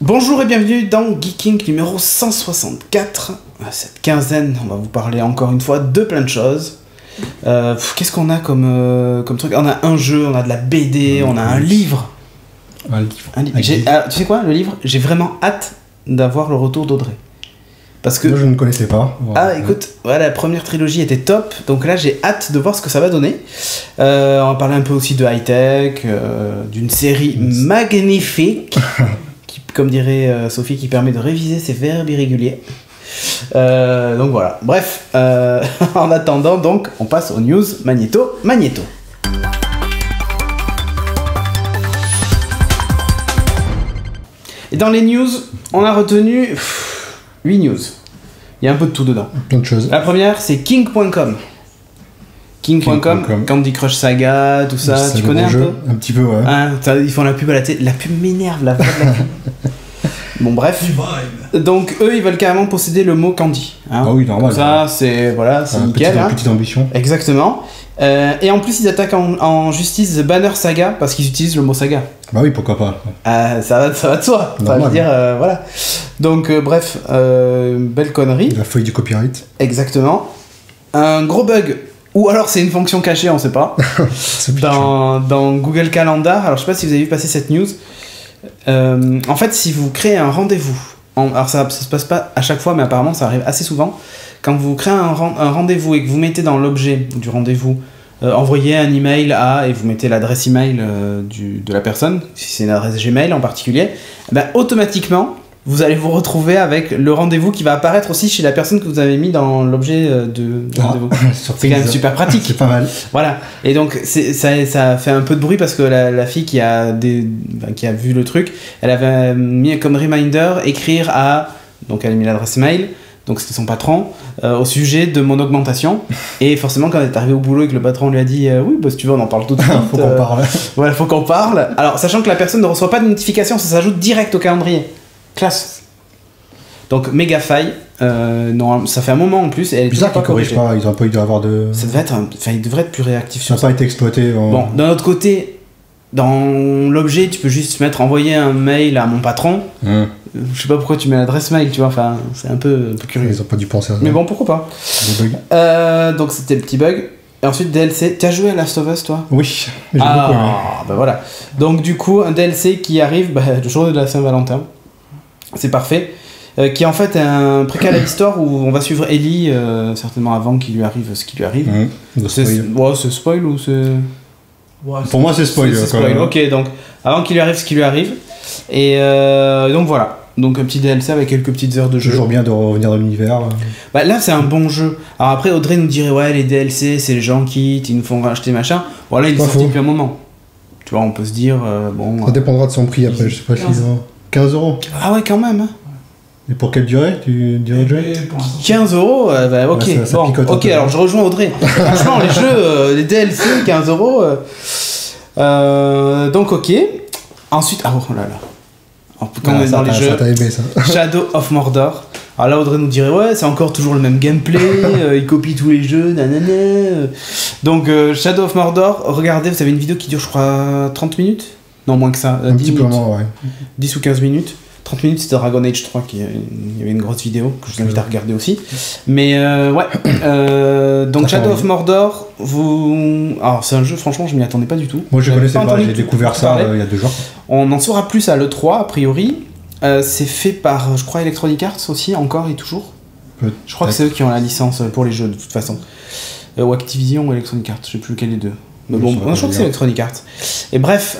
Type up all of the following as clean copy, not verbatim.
Bonjour et bienvenue dans Geeking numéro 164. Cette quinzaine, on va vous parler encore une fois de plein de choses. Qu'est-ce qu'on a comme truc? On a un jeu, on a de la BD, on a un livre. Un livre. Tu sais quoi, le livre? J'ai vraiment hâte d'avoir le retour d'Audrey. Parce que... Moi je ne connaissais pas. Écoute, voilà, la première trilogie était top, donc là j'ai hâte de voir ce que ça va donner. On va parler un peu aussi de high-tech, d'une série magnifique, qui, comme dirait Sophie, qui permet de réviser ses verbes irréguliers. Donc voilà, bref, en attendant, donc, on passe aux news Magnéto. Et dans les news, on a retenu 8 news. Il y a un peu de tout dedans. Plein de choses. La première, c'est King.com. King.com, Candy Crush Saga, tout ça, tu connais un peu? Un petit peu, ouais. Hein, ils font la pub à la télé. La pub m'énerve, la voix de la pub. Bon, bref. Donc, eux, ils veulent carrément posséder le mot Candy. Hein. Ah oui, normal. Comme ça, c'est voilà, c'est nickel. Petite ambition. Exactement. Et en plus, ils attaquent en justice The Banner Saga parce qu'ils utilisent le mot saga. Bah oui, pourquoi pas. Ça va de soi. Enfin, je veux dire, voilà. Donc, bref, belle connerie. La feuille du copyright. Exactement. Un gros bug. Ou alors c'est une fonction cachée, on sait pas. dans Google Calendar, alors je sais pas si vous avez vu passer cette news. En fait, si vous créez un rendez-vous, alors ça se passe pas à chaque fois, mais apparemment ça arrive assez souvent. Quand vous créez un rendez-vous et que vous mettez dans l'objet du rendez-vous, envoyez un email à, et vous mettez l'adresse email de la personne, si c'est une adresse Gmail en particulier, ben, automatiquement, vous allez vous retrouver avec le rendez-vous qui va apparaître aussi chez la personne que vous avez mis dans l'objet de rendez-vous. C'est quand même super pratique. C'est pas mal. Voilà. Et donc ça fait un peu de bruit parce que la fille qui a vu le truc, elle avait mis comme reminder écrire à, donc elle a mis l'adresse mail, donc c'était son patron, au sujet de mon augmentation. Et forcément quand elle est arrivée au boulot et que le patron lui a dit oui bah si tu veux on en parle tout de suite. Faut qu'on parle. Voilà, faut qu'on parle. Alors sachant que la personne ne reçoit pas de notification, ça s'ajoute direct au calendrier. Classe. Donc méga faille. Non, ça fait un moment en plus. Et bizarre qu'ils corrigent pas. Ils ont pas eu d'avoir de. Ça devait être. Ils devraient être plus réactifs sur ça. Ça n'a pas été exploité. Bon, d'un autre côté, dans l'objet, tu peux juste mettre envoyer un mail à mon patron. Je sais pas pourquoi tu mets l'adresse mail, tu vois. Enfin, c'est un peu curieux. Ils ont pas dû penser à ça. Mais bon, pourquoi pas. Donc c'était le petit bug. Et ensuite DLC. T'as joué à Last of Us toi? Oui. J'ai beaucoup aimé. Bah voilà. Donc du coup un DLC qui arrive le jour de la Saint-Valentin. C'est parfait. Qui est en fait un préquel à l'histoire où on va suivre Ellie certainement avant qu'il lui arrive ce qui lui arrive. C'est spoil ou c'est... Ouais, pour moi c'est spoil. C'est spoil. Ok, donc avant qu'il lui arrive ce qui lui arrive. Et donc voilà. Donc un petit DLC avec quelques petites heures de jeu. Toujours bien de revenir dans l'univers. Bah là c'est un bon jeu. Alors après Audrey nous dirait ouais les DLC c'est les gens qui ils nous font racheter machin. Voilà il est sorti depuis un moment. Tu vois on peut se dire bon... Ça dépendra de son prix après, je sais pas si... 15 €. Ah ouais quand même hein. Et pour quelle durée tu dirais 15 €, bah ok. Ouais, ça bon, ok, alors je rejoins Audrey. Franchement, les jeux, les DLC, 15 €. Donc ok. Ensuite, oh là là. Quand on est dans les jeux, ça t'a aimé, ça. Shadow of Mordor. Alors là, Audrey nous dirait ouais, c'est encore toujours le même gameplay. Il copie tous les jeux, nanana. Donc Shadow of Mordor. Regardez, vous avez une vidéo qui dure, je crois, 30 minutes. Non, moins que ça. Un petit peu moins, ouais. 10 ou 15 minutes. 30 minutes, c'était Dragon Age 3, il y avait une grosse vidéo que je vous invite à regarder aussi. Mais ouais, donc Shadow of Mordor, alors c'est un jeu, franchement, je m'y attendais pas du tout. Moi je connaissais pas, j'ai découvert ça il y a 2 jours. On en saura plus à l'E3, a priori. C'est fait par, je crois, Electronic Arts aussi, encore et toujours. Je crois que c'est eux qui ont la licence pour les jeux, de toute façon. Ou Activision ou Electronic Arts, je sais plus lequel des deux. Mais bon, je crois que c'est Electronic Arts. Et bref,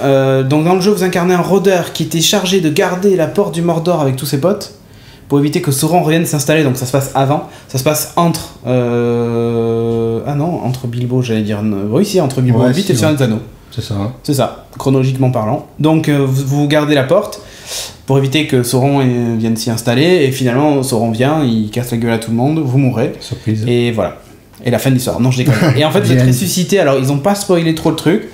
donc dans le jeu, vous incarnez un rôdeur qui était chargé de garder la porte du Mordor avec tous ses potes pour éviter que Sauron revienne s'installer. Donc ça se passe avant. Ça se passe entre... Ah non, entre Bilbo, j'allais dire... Oui, si, entre Bilbo et Hobbit et le Seigneur des Anneaux. C'est ça. Hein. C'est ça, chronologiquement parlant. Donc vous gardez la porte pour éviter que Sauron vienne s'y installer. Et finalement, Sauron vient, il casse la gueule à tout le monde, vous mourrez. Surprise. Et voilà. Et la fin de l'histoire. Non, je déconne. Et en fait, vous êtes ressuscité. Alors, ils ont pas spoilé trop le truc.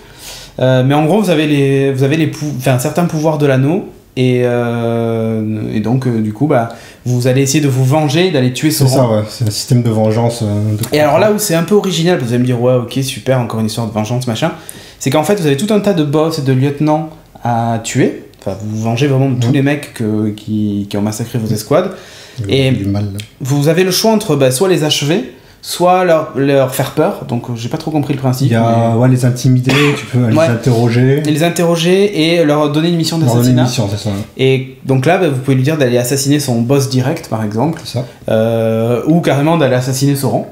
Mais en gros, vous avez certains pouvoirs de l'anneau. Et donc, du coup, bah, vous allez essayer de vous venger, d'aller tuer Sauron. C'est ça, ouais. C'est un système de vengeance. Et alors là où c'est un peu original, vous allez me dire, ouais, ok, super, encore une histoire de vengeance, machin. C'est qu'en fait, vous avez tout un tas de boss et de lieutenants à tuer. Enfin, vous vengez vraiment de tous les mecs qui ont massacré vos escouades. Et du mal. vous avez le choix entre soit les achever, soit leur faire peur. Donc j'ai pas trop compris le principe. Il y a les intimider, tu peux les interroger. Et les interroger et leur donner une mission d'assassinat. C'est ça. Et donc là, vous pouvez lui dire d'aller assassiner son boss direct, par exemple. C'est ça. Ou carrément d'aller assassiner Sauron.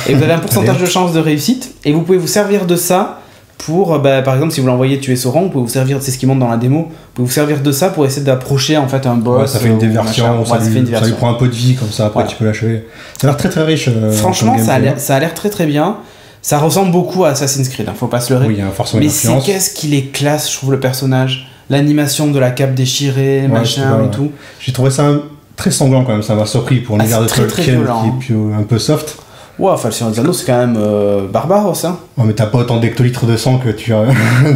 Et vous avez un pourcentage de chance de réussite. Et vous pouvez vous servir de ça pour, par exemple, si vous l'envoyez tuer Sauron, vous pouvez vous servir, c'est ce qui montre dans la démo, vous pouvez vous servir de ça pour essayer d'approcher en fait un boss. Ouais, ça fait une diversion, ça lui prend un peu de vie comme ça, après tu peux l'achever. Ça a l'air très très riche. Franchement, ça a l'air très très bien. Ça ressemble beaucoup à Assassin's Creed, faut pas se leurrer. Oui, il y a forcément une influence. Mais qu'est-ce qu'il est classe, je trouve, le personnage. L'animation de la cape déchirée, machin et tout. J'ai trouvé ça très sanglant quand même, ça m'a surpris pour l'univers de Tolkien qui est un peu soft. Ouais, enfin, le Seigneur des Anneaux, c'est quand même barbare, ça. Ouais, mais t'as pas autant d'hectolitres de sang que tu as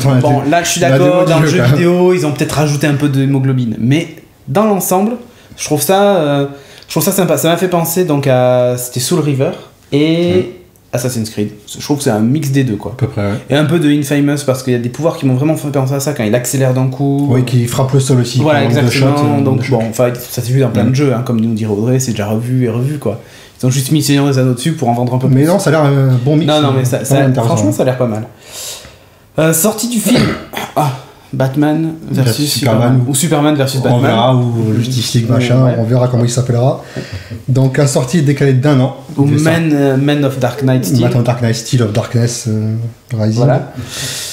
dans la Bon, là, je suis d'accord, dans le jeu vidéo, ils ont peut-être rajouté un peu d'hémoglobine. Mais dans l'ensemble, je trouve ça sympa. Ça m'a fait penser donc à... C'était Soul River et Assassin's Creed. Je trouve que c'est un mix des deux, quoi. À peu près, ouais. Et un peu de Infamous, parce qu'il y a des pouvoirs qui m'ont vraiment fait penser à ça, quand il accélère d'un coup. Oui, qui frappe le sol aussi. Voilà, exactement. Donc, bon, enfin, ça s'est vu dans plein de jeux, hein, comme nous dirait Audrey, c'est déjà revu et revu, quoi. Ils ont juste mis Seigneur des Anneaux dessus pour en vendre un peu plus. Mais non, ça a l'air un bon mix. Non, mais franchement, ça a l'air pas mal. Sortie du film. Batman versus Superman. Ou Superman versus Batman. On verra, ou Justice League, machin, on verra comment il s'appellera. Donc, la sortie est décalée d'1 an. Ou Man of Dark Knight Steel. Man of Dark Knight Steel of Darkness Rising. Voilà.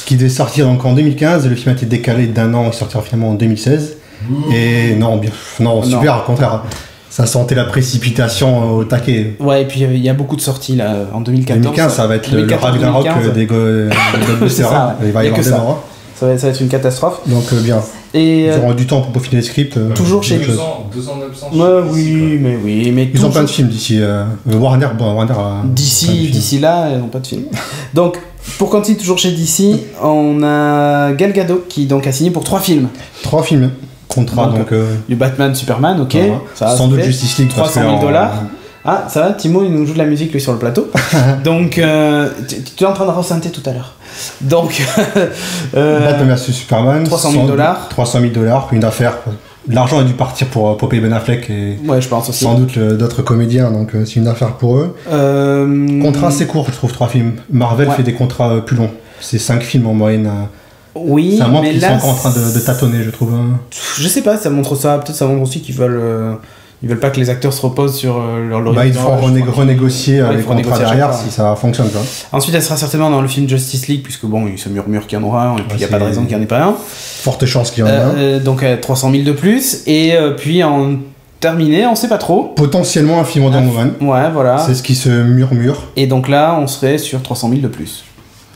Qui devait sortir donc en 2015, et le film a été décalé d'1 an, il sortira finalement en 2016. Et non, super, au contraire. Ça sentait la précipitation au taquet. Ouais, et puis il y a beaucoup de sorties là en 2014. 2015, ça va être le Ragnarok des Ghostbusters. Il va y avoir des morts. Ça va être une catastrophe. Donc bien. Et ils auront du temps pour peaufiner les scripts. Toujours chez 2 ans d'absence. Mais ils ont plein de films d'ici. Warner d'ici là, ils n'ont pas de films. Donc, pour continuer toujours chez DC, on a Gal Gadot qui donc a signé pour 3 films. 3 films. Contrat donc. Du Batman, Superman, ok. Ça sans doute Justice League. $300 000. Ah, ça va, Timo, il nous joue de la musique lui sur le plateau. Donc, tu es en train de ressentir tout à l'heure. Donc, Batman vs Superman. $300 000. $300 000, une affaire. L'argent a dû partir pour payer Ben Affleck et ouais, je pense aussi. Sans doute d'autres comédiens, donc c'est une affaire pour eux. Contrat assez court, je trouve, 3 films. Marvel fait des contrats plus longs. C'est 5 films en moyenne. Oui, ça montre qu'ils sont encore en train de tâtonner, je trouve. Je sais pas, ça montre ça. Peut-être ça montre aussi qu'ils veulent pas que les acteurs se reposent sur leur Bah, il faut renégocier les contrats derrière si ça fonctionne pas. Ensuite, elle sera certainement dans le film Justice League, puisque bon, il se murmure qu'il y en aura un, et puis il n'y a pas de raison qu'il n'y en ait pas un. Forte chance qu'il y en ait un. Donc 300 000 de plus, et puis en terminé, on sait pas trop. Potentiellement un film Wonder Woman. Ouais, voilà. C'est ce qui se murmure. Et donc là, on serait sur 300 000 de plus.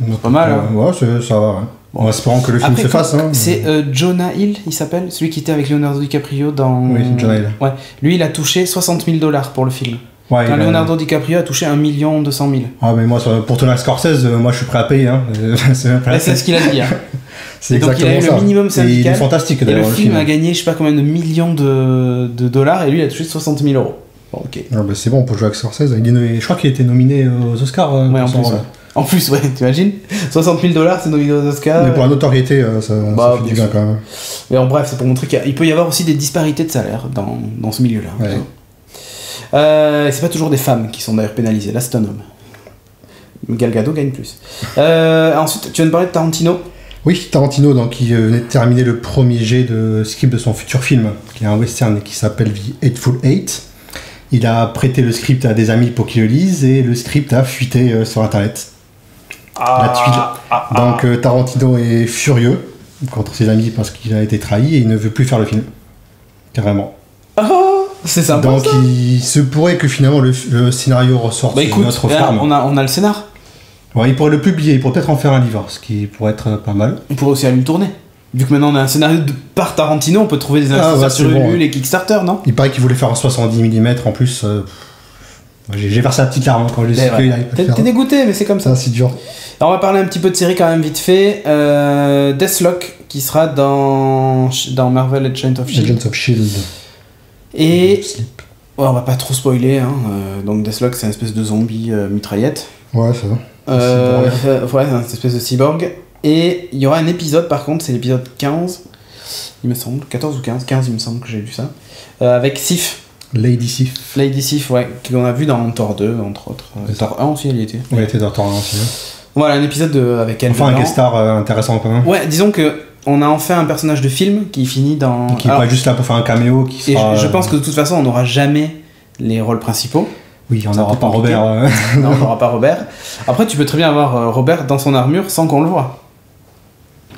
Donc, pas mal. Ouais, ça va. Ouais. En espérant que le film se fasse. C'est Jonah Hill, il s'appelle, celui qui était avec Leonardo DiCaprio dans. Oui, Jonah Hill. Ouais. Lui, il a touché $60 000 pour le film. Ouais, quand Leonardo DiCaprio a touché 1 200 000. Ah, mais moi, pour Thomas Scorsese, moi je suis prêt à payer. Hein. C'est ce qu'il a dit. Hein. C'est exactement donc, il a eu le minimum syndical. Et il est fantastique d'ailleurs. Et le film a gagné je sais pas combien de millions de dollars et lui il a touché 60 000 €. Bon, ok. Ah, bah, c'est bon pour jouer avec Scorsese. Je crois qu'il a été nominé aux Oscars. Ouais, en plus. En plus, ouais, t'imagines 60 000 $, c'est nominé aux Oscars. Mais pour la notoriété, ça fait du bien quand même. Mais en bref, c'est pour montrer qu'il peut y avoir aussi des disparités de salaire dans ce milieu-là. Ouais. C'est pas toujours des femmes qui sont d'ailleurs pénalisées, là c'est un homme. Gal Gadot gagne plus. Ensuite, tu viens de parler de Tarantino. Oui, Tarantino, donc, qui venait de terminer le premier jet de script de son futur film, qui est un western qui s'appelle The Hateful Eight. Il a prêté le script à des amis pour qu'ils le lisent et le script a fuité sur internet. La tuile. Donc Tarantino est furieux contre ses amis parce qu'il a été trahi et il ne veut plus faire le film. Carrément. C'est sympa. Donc il se pourrait que finalement le scénario ressorte sous notre forme. On a le scénar. Ouais, il pourrait le publier, il pourrait peut-être en faire un livre, ce qui pourrait être pas mal. Il pourrait aussi aller le tourner. Vu que maintenant on a un scénario par Tarantino, on peut trouver des investisseurs sur Ulule et Kickstarter, non? Il paraît qu'il voulait faire en 70 mm en plus. J'ai versé la petite larme quand je l'ai su. T'es dégoûté, mais c'est comme ça. C'est dur. Alors on va parler un petit peu de série quand même vite fait. Deathlock qui sera dans Marvel Agents of Shield. Agents of Shield. Et on va pas trop spoiler. Hein. Donc Deathlock c'est une espèce de zombie mitraillette. Ouais, ça va. Ouais, c'est une espèce de cyborg. Et il y aura un épisode par contre, c'est l'épisode 15, il me semble, 14 ou 15 il me semble que j'ai vu ça, avec Sif. Lady Sif. Lady Sif, ouais, qu'on a vu dans Thor 2, entre autres. Thor 1 aussi, elle y était. Oui, elle était dans Thor 1 aussi. Voilà, un épisode avec elle. Enfin, un guest star intéressant quand même. Ouais, disons que on a enfin un personnage de film qui finit dans... Et qui n'est pas juste là pour faire un caméo, qui sera... Et je pense que de toute façon, on n'aura jamais les rôles principaux. Oui, on n'aura pas Robert. Non, on n'aura pas Robert. Après, tu peux très bien avoir Robert dans son armure sans qu'on le voit.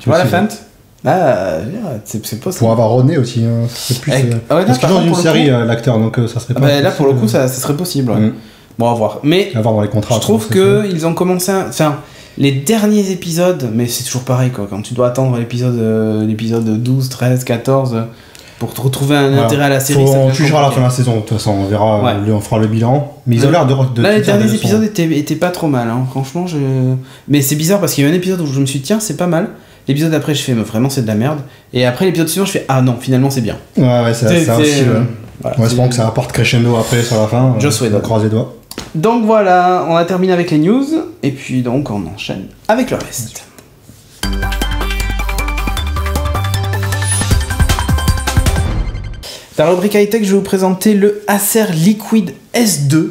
Tu vois la feinte? Ah, c'est possible. Pour avoir Rodney aussi. C'est plus, parce qu'il est dans une série, l'acteur, donc ça serait pas... Bah, là, pour le coup, ça serait possible. Ouais. Bon, à voir. Mais à voir dans les contrats, je trouve qu'ils ont commencé... Enfin, les derniers épisodes, mais c'est toujours pareil, quoi. Quand tu dois attendre l'épisode 12, 13, 14... pour te retrouver un intérêt à la série. On jugera à la fin de la saison, de toute façon, on verra, on fera le bilan. Mais ils ont l'air de là, les derniers épisodes étaient pas trop mal, hein. Franchement. Mais c'est bizarre parce qu'il y a eu un épisode où je me suis dit, tiens, c'est pas mal. L'épisode d'après, je fais, mais vraiment, c'est de la merde. Et après, l'épisode suivant, je fais, ah non, finalement, c'est bien. Ouais, c'est ça aussi. Voilà, espérons que ça apporte crescendo après sur la fin. On croise les doigts. Donc voilà, on a terminé avec les news. Et puis donc, on enchaîne avec le reste. Dans la rubrique high-tech, je vais vous présenter le Acer Liquid S2.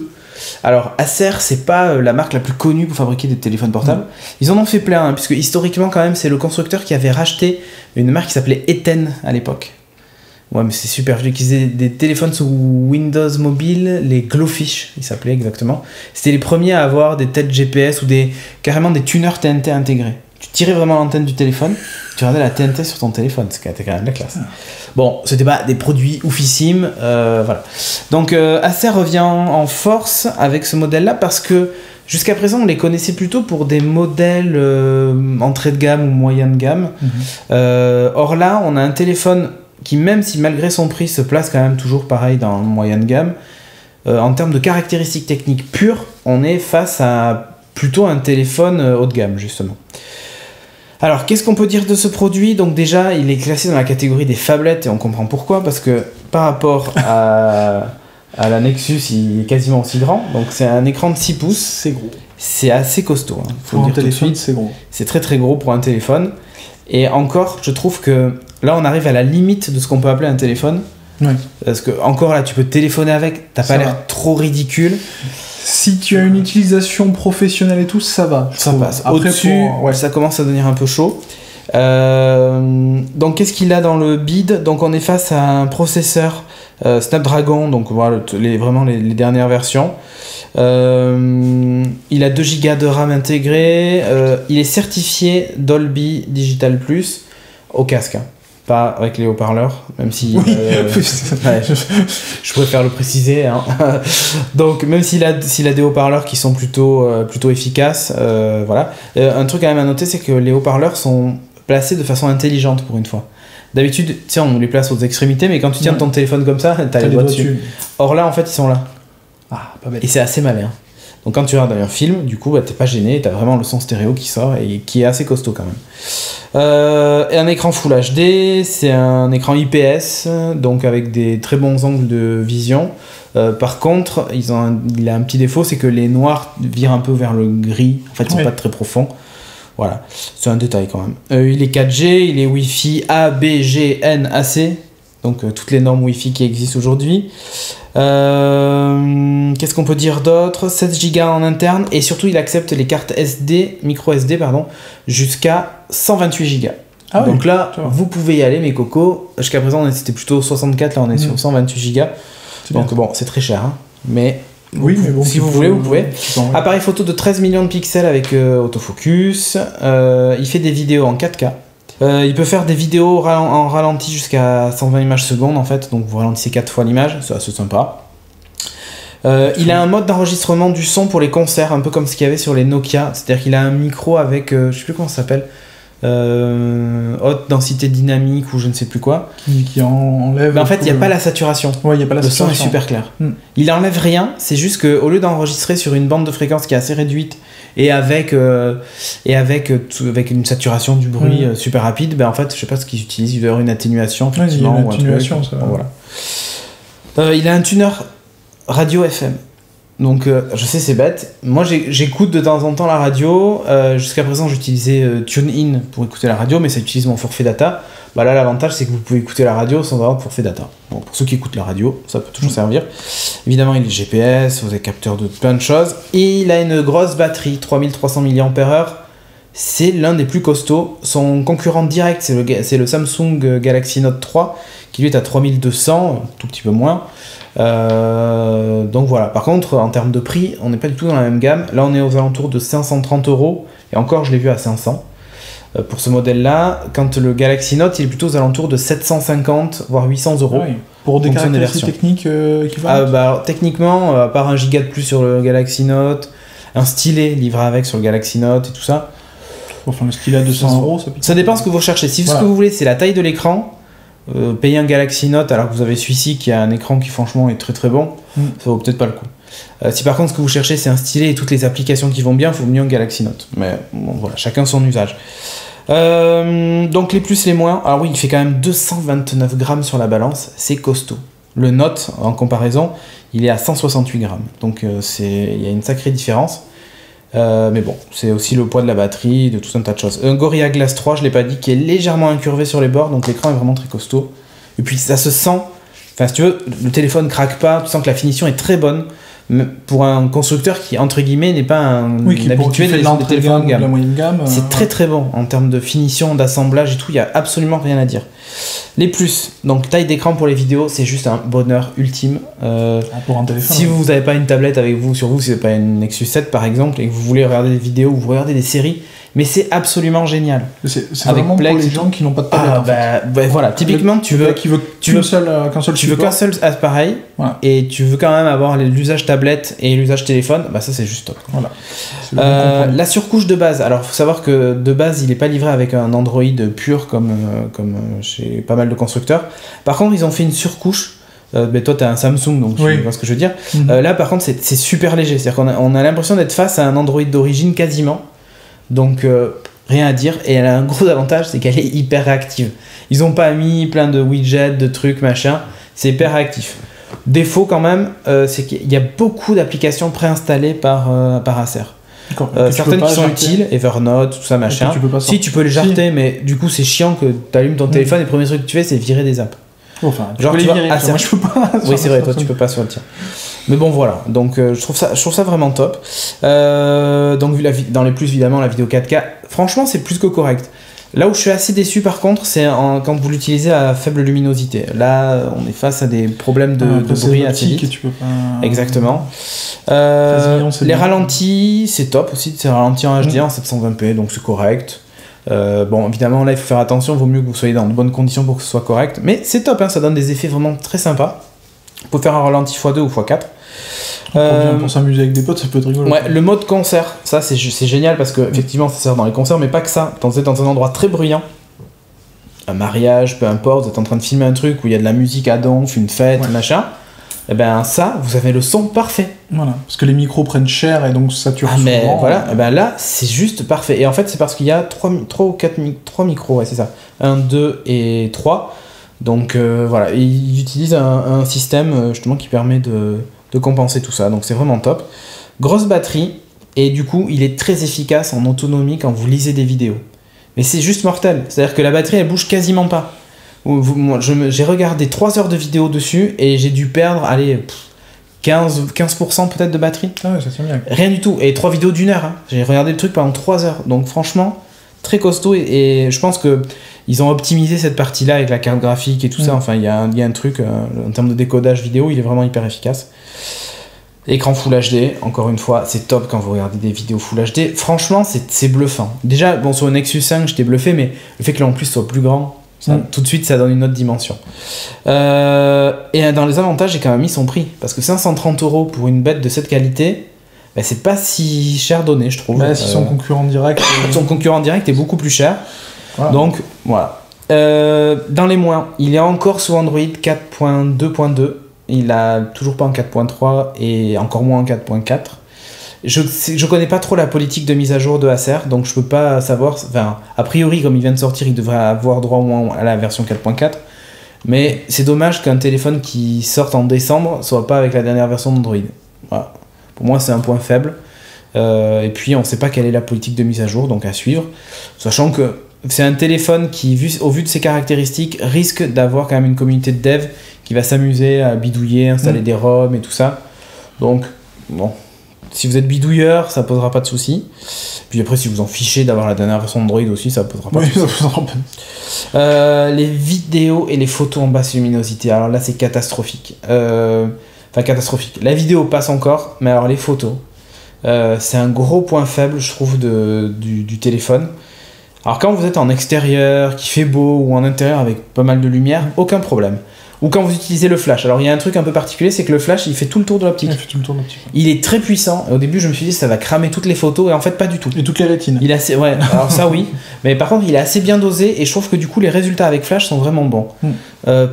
Alors, Acer, c'est pas la marque la plus connue pour fabriquer des téléphones portables. Ils en ont fait plein, hein, puisque historiquement, quand même, c'est le constructeur qui avait racheté une marque qui s'appelait Etten à l'époque. Ouais, mais c'est super vieux. Qui faisaient des téléphones sous Windows Mobile, les Glowfish, ils s'appelaient exactement. C'était les premiers à avoir des têtes GPS ou carrément des tuners TNT intégrés. Tu tirais vraiment l'antenne du téléphone, tu regardais la TNT sur ton téléphone, c'était quand même la classe. Bon, c'était pas des produits oufissimes, voilà. Donc Acer revient en force avec ce modèle-là parce que jusqu'à présent on les connaissait plutôt pour des modèles entrée de gamme ou moyen de gamme. Or là, on a un téléphone qui, même si malgré son prix se place quand même toujours pareil dans le moyen de gamme, en termes de caractéristiques techniques pures, on est face à plutôt un téléphone haut de gamme justement. Alors, qu'est-ce qu'on peut dire de ce produit? Donc déjà, il est classé dans la catégorie des phablettes et on comprend pourquoi, parce que par rapport à la Nexus, il est quasiment aussi grand. Donc c'est un écran de 6 pouces. C'est gros. C'est assez costaud. Hein. Faut dire tout de suite, c'est gros. C'est très très gros pour un téléphone. Et encore, je trouve que là, on arrive à la limite de ce qu'on peut appeler un téléphone. Ouais. Parce que encore là, tu peux téléphoner avec, t'as pas l'air trop ridicule. Si tu as une utilisation professionnelle et tout, ça va. Ça passe. Au-dessus, ça commence à devenir un peu chaud. Donc, qu'est-ce qu'il a dans le bid? Donc, on est face à un processeur Snapdragon, donc voilà, vraiment les dernières versions. Il a 2 Go de RAM intégré. Il est certifié Dolby Digital Plus au casque. Hein. Pas avec les haut-parleurs, même si je préfère le préciser. Hein. Donc même s'il a des haut-parleurs qui sont plutôt efficaces, voilà. Un truc quand même à noter, c'est que les haut-parleurs sont placés de façon intelligente pour une fois. D'habitude, on les place aux extrémités, mais quand tu tiens ton téléphone comme ça, t'as les doigts dessus. Or là, en fait, ils sont là. Ah, pas bête. Et c'est assez malin. Donc quand tu regardes un film, du coup, t'es pas gêné, t'as vraiment le son stéréo qui sort et qui est assez costaud quand même. Et un écran Full HD, c'est un écran IPS, donc avec des très bons angles de vision. Par contre, il a un petit défaut, c'est que les noirs virent un peu vers le gris. En fait, ils sont pas très profonds. Voilà, c'est un détail quand même. Il est 4G, il est Wi-Fi A, B, G, N, AC. Donc toutes les normes Wi-Fi qui existent aujourd'hui. Qu'est-ce qu'on peut dire d'autre? 16 Go en interne et surtout il accepte les cartes SD, micro SD jusqu'à 128 Go. Ah donc oui, là vous pouvez y aller mes cocos. Jusqu'à présent c'était plutôt 64, là on est sur 128 Go. Donc bon c'est très cher hein. Mais oui, mais bon, si vous voulez vous pouvez. Appareil photo de 13 millions de pixels avec autofocus. Il fait des vidéos en 4K. Il peut faire des vidéos en ralenti jusqu'à 120 images secondes en fait, donc vous ralentissez 4 fois l'image, c'est assez sympa. Il a un mode d'enregistrement du son pour les concerts, un peu comme ce qu'il y avait sur les Nokia, c'est-à-dire qu'il a un micro avec, je sais plus comment ça s'appelle, haute densité dynamique ou je ne sais plus quoi. Qui enlève. Mais en fait, il n'y a pas la saturation. Ouais, il n'y a pas la saturation. Le son est super clair. Il enlève rien, c'est juste qu'au lieu d'enregistrer sur une bande de fréquence qui est assez réduite et avec une saturation du bruit super rapide, ben en fait, je sais pas ce qu'ils utilisent, il doit y avoir une atténuation. Ouais, il y a une atténuation, ça. Voilà. Il a un tuner radio FM. Donc je sais c'est bête. Moi j'écoute de temps en temps la radio. Jusqu'à présent j'utilisais TuneIn pour écouter la radio, mais ça utilise mon forfait data. Bah là l'avantage c'est que vous pouvez écouter la radio sans avoir de forfait data. Bon, pour ceux qui écoutent la radio, ça peut toujours servir. Évidemment il est GPS, vous avez capteur de plein de choses. Et il a une grosse batterie, 3300 mAh. C'est l'un des plus costauds. Son concurrent direct c'est le Samsung Galaxy Note 3 qui lui est à 3200, un tout petit peu moins. Donc voilà, par contre en termes de prix on n'est pas du tout dans la même gamme. Là on est aux alentours de 530 €, et encore je l'ai vu à 500 pour ce modèle là, quand le Galaxy Note il est plutôt aux alentours de 750 voire 800 €. Oui. Pour des caractéristiques techniques équivalentes. Techniquement, à part 1 giga de plus sur le Galaxy Note, un stylet livré avec sur le Galaxy Note et tout ça, enfin le stylet à 200 €, ça dépend ce que vous recherchez. Si ce que vous voulez c'est la taille de l'écran, payer un Galaxy Note alors que vous avez celui-ci qui a un écran qui franchement est très très bon, ça vaut peut-être pas le coup. Si par contre ce que vous cherchez c'est un stylet et toutes les applications qui vont bien, il faut mieux un Galaxy Note. Mais bon voilà, chacun son usage. Donc les plus les moins, alors oui il fait quand même 229 grammes sur la balance, c'est costaud. Le Note en comparaison il est à 168 grammes, donc il y a une sacrée différence. Mais bon, c'est aussi le poids de la batterie, de tout un tas de choses. Un Gorilla Glass 3, je l'ai pas dit, qui est légèrement incurvé sur les bords, donc l'écran est vraiment très costaud. Et puis ça se sent, enfin si tu veux, le téléphone craque pas, tu sens que la finition est très bonne. Pour un constructeur qui, entre guillemets, n'est pas un habitué des téléphones de gamme. C'est très très bon en termes de finition, d'assemblage et tout, il n'y a absolument rien à dire. Les plus, donc taille d'écran pour les vidéos, c'est juste un bonheur ultime. Pour un téléphone, si vous n'avez pas une tablette avec vous, sur vous, si c'est pas une Nexus 7 par exemple, et que vous voulez regarder des vidéos ou vous regardez des séries, mais c'est absolument génial. C'est vraiment pour les gens qui n'ont pas de tablette. Voilà, typiquement tu veux qu'un seul appareil, voilà. Et tu veux quand même avoir l'usage tablette et l'usage téléphone, bah ça c'est juste top. Voilà. La surcouche de base, alors faut savoir que de base il n'est pas livré avec un Android pur comme chez pas mal de constructeurs. Par contre ils ont fait une surcouche. Mais toi t'as un Samsung donc tu vois ce que je veux dire. Là par contre c'est super léger, c'est-à-dire qu'on a l'impression d'être face à un Android d'origine quasiment. Donc rien à dire, et elle a un gros avantage, c'est qu'elle est hyper réactive. Ils ont pas mis plein de widgets, de trucs machin, c'est hyper réactif. Défaut quand même, c'est qu'il y a beaucoup d'applications préinstallées par Acer. Certaines qui sont utiles, Evernote, tout ça machin. Si tu peux les jarter, mais du coup c'est chiant que tu allumes ton téléphone et le premier truc que tu fais c'est virer des apps. Enfin, genre tu peux les virer, moi je peux pas. Oui c'est vrai, toi tu peux pas sur le tien. Mais bon voilà, donc je trouve ça vraiment top. Donc dans les plus évidemment la vidéo 4K, franchement c'est plus que correct. Là où je suis assez déçu par contre, c'est quand vous l'utilisez à faible luminosité. Là on est face à des problèmes de bruit assez vite. Tu peux pas... Exactement. Les ralentis c'est top aussi, c'est ralenti en HD en 720p donc c'est correct. Bon évidemment là il faut faire attention, il vaut mieux que vous soyez dans de bonnes conditions pour que ce soit correct. Mais c'est top, ça donne des effets vraiment très sympas. Vous pouvez faire un ralenti x2 ou x4. Pour s'amuser avec des potes, ça peut être rigolo. Ouais, le mode concert, ça c'est génial parce que effectivement ça sert dans les concerts, mais pas que ça. Quand vous êtes dans un endroit très bruyant, un mariage, peu importe, vous êtes en train de filmer un truc où il y a de la musique à donf, une fête, machin, et ben ça, vous avez le son parfait. Voilà, parce que les micros prennent cher et donc saturent souvent. Mais voilà, et ben là c'est juste parfait. Et en fait c'est parce qu'il y a 3 ou 4 micros, ouais c'est ça. 1, 2 et 3. Donc voilà, et ils utilisent un système justement qui permet de compenser tout ça, donc c'est vraiment top. Grosse batterie, et du coup il est très efficace en autonomie quand vous lisez des vidéos. Mais c'est juste mortel, c'est-à-dire que la batterie elle bouge quasiment pas. J'ai regardé 3 heures de vidéo dessus et j'ai dû perdre, allez, 15% peut-être de batterie. Ah ouais, ça tient bien. Rien du tout, et 3 vidéos d'1 heure, hein. J'ai regardé le truc pendant 3 heures, donc franchement très costaud, et je pense que ils ont optimisé cette partie-là avec la carte graphique et tout ça. Enfin, il y a un truc en termes de décodage vidéo, il est vraiment hyper efficace. Écran Full HD, encore une fois, c'est top quand vous regardez des vidéos Full HD. Franchement, c'est bluffant. Déjà, bon, sur le Nexus 5, j'étais bluffé, mais le fait que là en plus soit plus grand, ça, tout de suite, ça donne une autre dimension. Et dans les avantages, j'ai quand même mis son prix, parce que 530 € pour une bête de cette qualité, bah, c'est pas si cher donné, je trouve. Bah, si son concurrent direct, son concurrent direct est beaucoup plus cher. Voilà. Donc voilà. Dans les moins, il est encore sous Android 4.2.2. Il a toujours pas en 4.3 et encore moins en 4.4. Je connais pas trop la politique de mise à jour de Acer, donc je peux pas savoir. Enfin, a priori, comme il vient de sortir, il devrait avoir droit au moins à la version 4.4. Mais c'est dommage qu'un téléphone qui sorte en décembre soit pas avec la dernière version d'Android. Voilà. Pour moi, c'est un point faible. Et puis, on ne sait pas quelle est la politique de mise à jour, donc à suivre. Sachant que c'est un téléphone qui, au vu de ses caractéristiques, risque d'avoir quand même une communauté de dev qui va s'amuser à bidouiller, installer des ROM et tout ça. Donc, bon, si vous êtes bidouilleur, ça posera pas de soucis. Puis après, si vous en fichez d'avoir la dernière version Android aussi, ça posera pas de soucis. Les vidéos et les photos en basse luminosité, alors là, c'est catastrophique. Enfin, catastrophique. La vidéo passe encore, mais alors les photos, c'est un gros point faible, je trouve, du téléphone. Alors quand vous êtes en extérieur, qu'il fait beau, ou en intérieur avec pas mal de lumière, aucun problème. Ou quand vous utilisez le flash. Alors il y a un truc un peu particulier, c'est que le flash, il fait tout le tour de l'optique. Il est très puissant. Au début, je me suis dit, ça va cramer toutes les photos, et en fait, pas du tout. Et toutes les rétines. Il est assez... Ouais, alors ça, oui. Mais par contre, il est assez bien dosé, et je trouve que du coup, les résultats avec flash sont vraiment bons.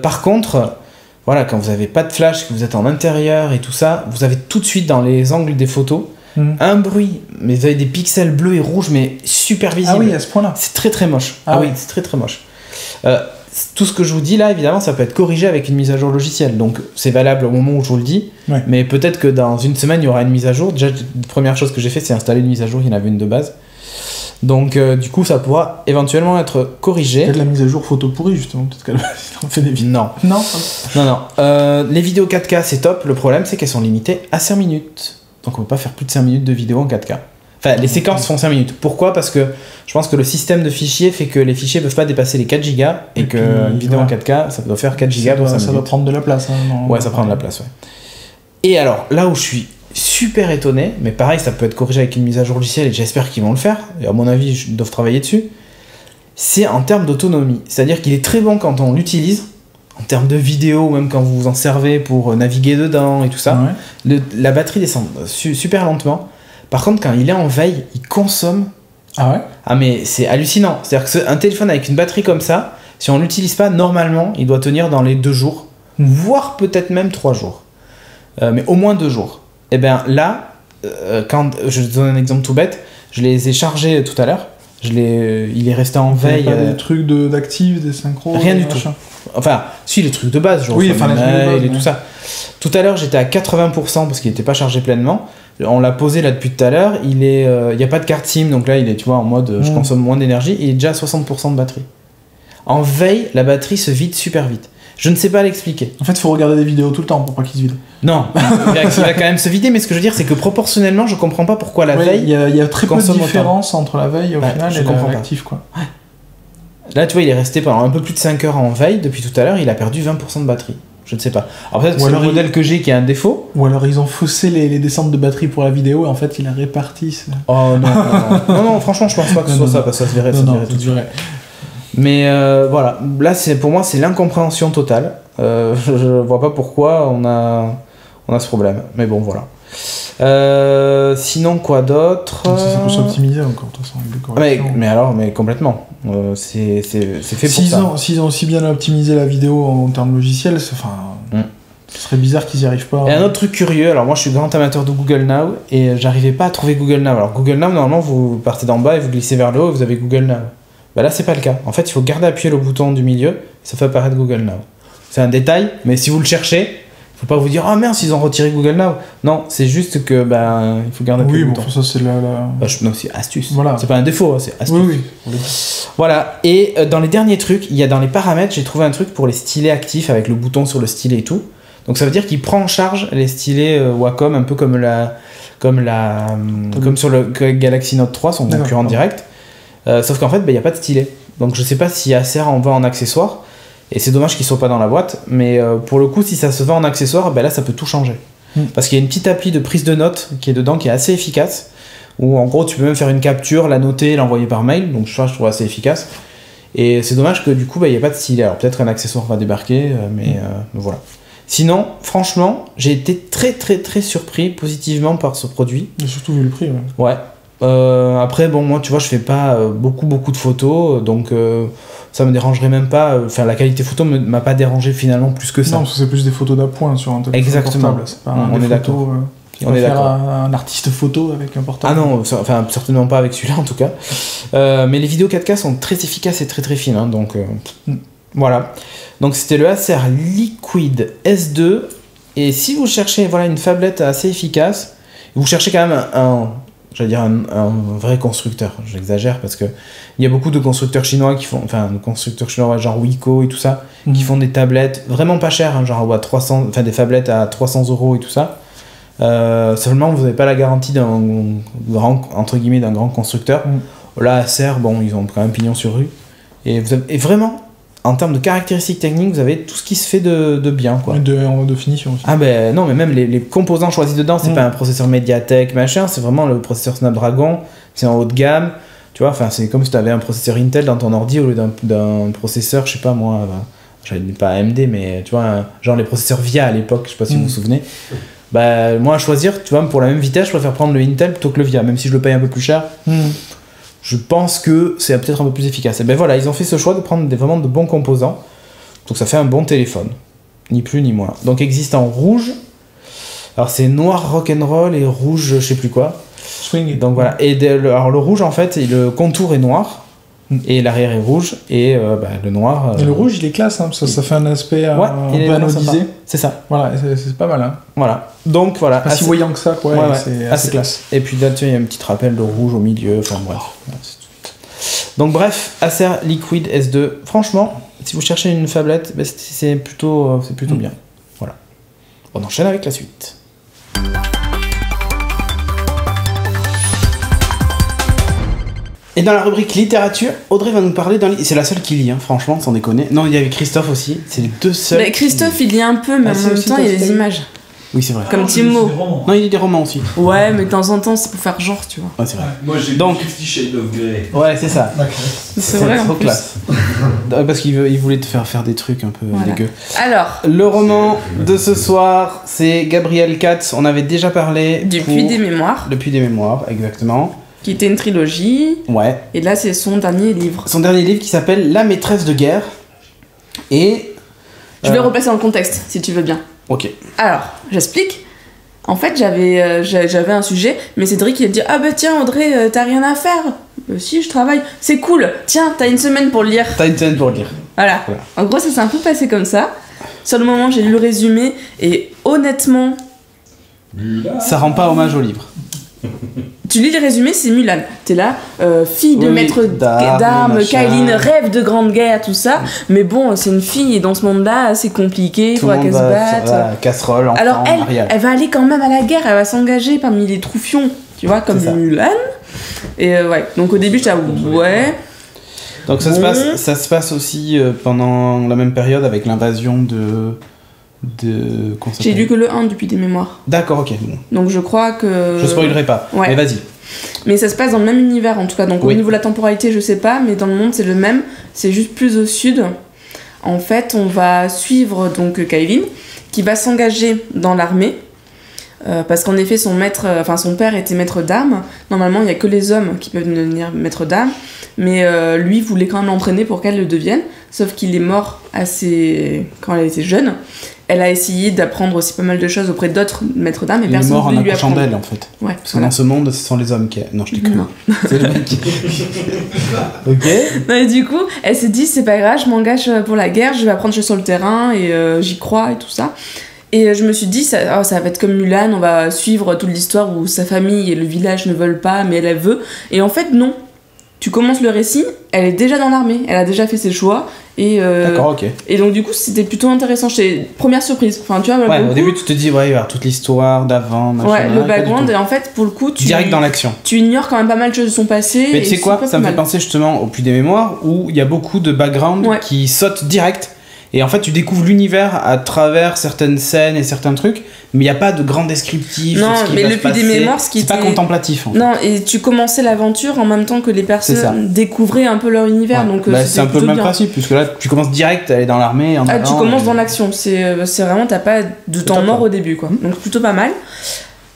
Par contre, voilà, quand vous n'avez pas de flash, que vous êtes en intérieur et tout ça, vous avez tout de suite dans les angles des photos un bruit, mais vous avez des pixels bleus et rouges, mais super visibles. Ah oui, à ce point-là. C'est très très moche. Ah oui, c'est très très moche. Tout ce que je vous dis là, évidemment, ça peut être corrigé avec une mise à jour logicielle. Donc c'est valable au moment où je vous le dis. Ouais. Mais peut-être que dans une semaine, il y aura une mise à jour. Déjà, la première chose que j'ai fait, c'est installer une mise à jour. Il y en avait une de base. Donc du coup, ça pourra éventuellement être corrigé. Peut-être la mise à jour photo pourrie, justement. Peut-être qu'elle en fait des vidéos. Non. Les vidéos 4K, c'est top. Le problème, c'est qu'elles sont limitées à 5 minutes. Donc on ne peut pas faire plus de 5 minutes de vidéo en 4K. Enfin, les séquences font 5 minutes. Pourquoi ? Parce que je pense que le système de fichiers fait que les fichiers ne peuvent pas dépasser les 4 Go et qu'une vidéo en 4K, ça doit faire 4 Go pour 5 minutes. Ça doit prendre de la place. Hein, ouais, ça prend de la place, ouais. Et alors, là où je suis super étonné, mais pareil, ça peut être corrigé avec une mise à jour logicielle et j'espère qu'ils vont le faire, et à mon avis, ils doivent travailler dessus, c'est en termes d'autonomie. C'est-à-dire qu'il est très bon quand on l'utilise, en termes de vidéo, ou même quand vous vous en servez pour naviguer dedans et tout ça. Ouais. La batterie descend super lentement. Par contre, quand il est en veille, il consomme. Ah ouais ? Ah mais c'est hallucinant. C'est-à-dire qu'un téléphone avec une batterie comme ça, si on l'utilise pas, normalement, il doit tenir dans les 2 jours, voire peut-être même 3 jours. Mais au moins 2 jours. Et bien là, quand je te donne un exemple tout bête, je les ai chargés tout à l'heure. Il est resté en veille. Il n'y a pas des trucs d'actifs, des synchros. Rien du tout. Enfin, si, les trucs de base, genre les mails et tout ça. Tout à l'heure, j'étais à 80% parce qu'il n'était pas chargé pleinement. On l'a posé là depuis tout à l'heure. Il n'y a pas de carte SIM, donc là, il est, tu vois, en mode je consomme moins d'énergie. Il est déjà à 60% de batterie. En veille, la batterie se vide super vite. Je ne sais pas l'expliquer. En fait, il faut regarder des vidéos tout le temps pour pas qu'il se vide. Non, il va quand même se vider, mais ce que je veux dire, c'est que proportionnellement, je comprends pas pourquoi la veille. Il y a très peu de différence entre la veille au final et l'actif, quoi. Ouais. Là, tu vois, il est resté pendant un peu plus de 5 heures en veille depuis tout à l'heure, il a perdu 20% de batterie. Je ne sais pas. Alors peut-être que c'est le modèle que j'ai qui a un défaut. Ou alors ils ont faussé les descentes de batterie pour la vidéo et en fait, il a réparti. Oh non, franchement, je pense pas que ce soit ça, parce que ça se verrait tout de suite. Mais voilà, là pour moi c'est l'incompréhension totale. Je vois pas pourquoi on a ce problème. Mais bon voilà. Sinon quoi d'autre ? Ça peut s'optimiser encore de toute façon, avec des corrections. Mais complètement. C'est fait pour ça. S'ils ont aussi bien optimisé la vidéo en termes logiciels, ce serait bizarre qu'ils y arrivent pas. Et un autre truc curieux, alors moi je suis grand amateur de Google Now et j'arrivais pas à trouver Google Now. Alors Google Now normalement vous partez d'en bas et vous glissez vers le haut et vous avez Google Now. Bah là c'est pas le cas. En fait il faut garder appuyé le bouton du milieu, ça fait apparaître Google Now. C'est un détail, mais si vous le cherchez, faut pas vous dire ah mince ils ont retiré Google Now. Non, c'est juste que il faut garder appuyé le bouton. Oui, bon, ça c'est non, c'est astuce. Voilà. C'est pas un défaut, c'est astuce. Oui. Voilà. Et dans les derniers trucs, il y a dans les paramètres, j'ai trouvé un truc pour les stylets actifs avec le bouton sur le stylet et tout. Donc ça veut dire qu'il prend en charge les stylets Wacom un peu comme sur le Galaxy Note 3, son concurrent direct. Sauf qu'en fait, il n'y a pas de stylet. Donc je sais pas si Acer en vend en accessoire. Et c'est dommage qu'ils ne soient pas dans la boîte. Mais pour le coup, si ça se vend en accessoire, là ça peut tout changer. Parce qu'il y a une petite appli de prise de notes qui est dedans, qui est assez efficace. Où en gros, tu peux même faire une capture, la noter et l'envoyer par mail. Donc ça, je trouve assez efficace. Et c'est dommage que du coup, il n'y a pas de stylet. Alors peut-être qu'un accessoire va débarquer, mais voilà. Sinon, franchement, j'ai été très très très surpris positivement par ce produit. Et surtout vu le prix, ouais. Après, bon, moi, tu vois, je fais pas beaucoup de photos, donc ça me dérangerait même pas. Enfin, la qualité photo m'a pas dérangé finalement plus que ça. Non, c'est plus des photos d'appoint sur un téléphone. Exactement. Portable. C'est pas on est d'accord. On est d'accord. Un artiste photo avec un portable. Ah non, enfin certainement pas avec celui-là en tout cas. Mais les vidéos 4K sont très efficaces et très très fines, hein, donc voilà. Donc c'était le Acer Liquid S2. Et si vous cherchez une phablette assez efficace, Vous cherchez quand même un vrai constructeur. J'exagère parce que il y a beaucoup de constructeurs chinois genre Wiko et tout ça, qui font des tablettes vraiment pas chères, hein, genre des phablettes à 300 € et tout ça. Seulement, vous n'avez pas la garantie d'un grand constructeur. Là, Acer, bon, ils ont quand même pignon sur rue. Et vraiment, en termes de caractéristiques techniques, vous avez tout ce qui se fait de bien, quoi. De finition aussi. Ah ben non, mais même les composants choisis dedans, c'est pas un processeur Mediatek, machin, c'est vraiment le processeur Snapdragon, c'est en haut de gamme. Tu vois, enfin, c'est comme si tu avais un processeur Intel dans ton ordi au lieu d'un processeur, je sais pas moi, j'avais pas AMD, mais tu vois, genre les processeurs VIA à l'époque, je sais pas si vous vous souvenez. Bah, moi, à choisir, tu vois, pour la même vitesse, je préfère prendre le Intel plutôt que le VIA, même si je le paye un peu plus cher. Je pense que c'est peut-être un peu plus efficace. Et ben voilà, ils ont fait ce choix de prendre vraiment de bons composants. Donc ça fait un bon téléphone. Ni plus ni moins. Donc existe en rouge. Alors c'est noir rock'n'roll et rouge, je sais plus quoi. Swing. Donc voilà. Et alors le rouge, en fait, le contour est noir. Et l'arrière est rouge. Et le noir. Et le rouge, il est classe, hein, parce que ça fait un aspect un peu anodisé. C'est ça. Voilà, c'est pas mal. Hein. Voilà. Donc voilà. Pas si voyant que ça, quoi. Ouais. C'est assez classe. Et puis là, il y a un petit rappel de rouge au milieu. Enfin bref. Donc bref, Acer Liquid S2. Franchement, si vous cherchez une phablette, c'est plutôt bien. Voilà. On enchaîne avec la suite. Et dans la rubrique littérature, Audrey va nous parler d'un livre. C'est la seule qui lit, hein, franchement, sans déconner. Non, il y avait Christophe aussi. C'est les deux seuls. Mais Christophe, il lit un peu, mais en même temps, il y a des images. Oui, c'est vrai. Comme Timo. Non, il lit des romans aussi. Ouais, mais de temps en temps, c'est pour faire genre, tu vois. Ouais, c'est vrai. Moi, j'ai donc 50 Shades of Grey. Ouais, c'est ça. C'est vrai, trop en plus. classe. Parce qu'il voulait te faire des trucs un peu dégueux. Alors, le roman de ce soir, c'est Gabriel Katz. On avait déjà parlé. du Puits des Mémoires, Le Puits des Mémoires, exactement. qui était une trilogie. Ouais. Et là, c'est son dernier livre. Son dernier livre qui s'appelle La maîtresse de guerre. Et. Je vais replacer dans le contexte, si tu veux bien. Ok. Alors, j'explique. En fait, j'avais un sujet, mais Cédric il a dit « Ah bah tiens Audrey, t'as rien à faire ?» Si, je travaille. « C'est cool, tiens, t'as une semaine pour le lire. » T'as une semaine pour le lire. Voilà. En gros, ça s'est un peu passé comme ça. Sur le moment, j'ai lu le résumé, et honnêtement... Ça rend pas hommage au livre. Tu lis le résumé, c'est Mulan. T'es là, fille de maître d'armes, Kailin rêve de grande guerre, tout ça. Mais bon, c'est une fille et dans ce monde-là, c'est compliqué, il faudra qu'elle se batte. Casserole, enfant, alors mariage. elle va aller quand même à la guerre, elle va s'engager parmi les troufions, tu vois, comme Mulan. Et ouais, donc au début, j'étais là, ouais. Donc ça se passe aussi pendant la même période avec l'invasion de J'ai lu que le 1 depuis des mémoires. D'accord, ok. Bon. Donc je crois que... Je spoilerai pas, ouais. Mais vas-y. Mais ça se passe dans le même univers en tout cas, donc au niveau de la temporalité je sais pas, mais dans le monde c'est le même, c'est juste plus au sud. En fait on va suivre donc Kailin qui va s'engager dans l'armée, parce qu'en effet son père était maître d'armes, normalement il n'y a que les hommes qui peuvent devenir maître d'armes, mais lui voulait quand même l'entraîner pour qu'elle le devienne, sauf qu'il est mort quand elle était jeune. Elle a essayé d'apprendre aussi pas mal de choses auprès d'autres maîtres d'armes et personne ne voulait lui apprendre. Il est mort en accouchant d'elle en fait. Ouais, parce que dans ce monde, ce sont les hommes qui... Non, je déconne. C'est le mec qui... Ok. Non, et du coup, elle s'est dit, c'est pas grave, je m'engage pour la guerre, je vais apprendre sur le terrain et j'y crois et tout ça. Et je me suis dit, ça va être comme Mulan, on va suivre toute l'histoire où sa famille et le village ne veulent pas, mais elle veut. Et en fait, non. Tu commences le récit, elle est déjà dans l'armée, elle a déjà fait ses choix. Et d'accord, ok. Et donc, du coup, c'était plutôt intéressant. Première surprise. Enfin, tu vois, au début, tu te dis, il va y avoir toute l'histoire d'avant, machin. Ouais, le background, et en fait, pour le coup, direct dans l'action. Tu ignores quand même pas mal de choses de son passé. Mais tu sais quoi, ça me fait penser justement au Puits des Mémoires, où il y a beaucoup de background qui sautent direct. Et en fait, tu découvres l'univers à travers certaines scènes et certains trucs, mais il n'y a pas de grand descriptif. Non, mais le Puits des Mémoires, c'est pas contemplatif. En fait. Non, et tu commençais l'aventure en même temps que les personnes découvraient un peu leur univers. Donc c'est un peu le même principe, puisque là, tu commences direct à aller dans l'armée. Tu commences dans l'action. C'est vraiment, t'as pas de temps mort au début, quoi. Donc plutôt pas mal.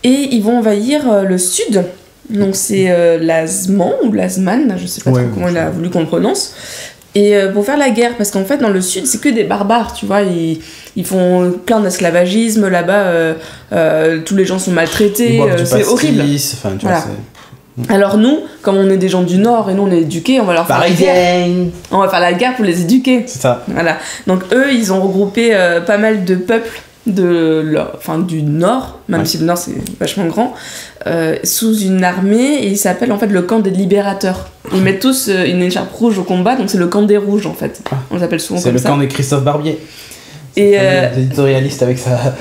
Et ils vont envahir le sud. Donc c'est Lazman ou Lazman, je sais pas trop comment il a voulu qu'on le prononce. Et pour faire la guerre, parce qu'en fait dans le sud c'est que des barbares, tu vois, ils font plein d'esclavagisme là-bas, tous les gens sont maltraités, c'est horrible. Enfin, tu vois, alors nous, comme on est des gens du nord et nous on est éduqués, on va leur faire la guerre. On va faire la guerre pour les éduquer. C'est ça. Voilà. Donc eux ils ont regroupé pas mal de peuples du Nord, même si le Nord c'est vachement grand, sous une armée, et il s'appelle en fait le camp des libérateurs. Ils mettent tous une écharpe rouge au combat, donc c'est le camp des rouges en fait. On les appelle souvent comme ça. C'est le camp des Christophe Barbier. Et éditorialiste avec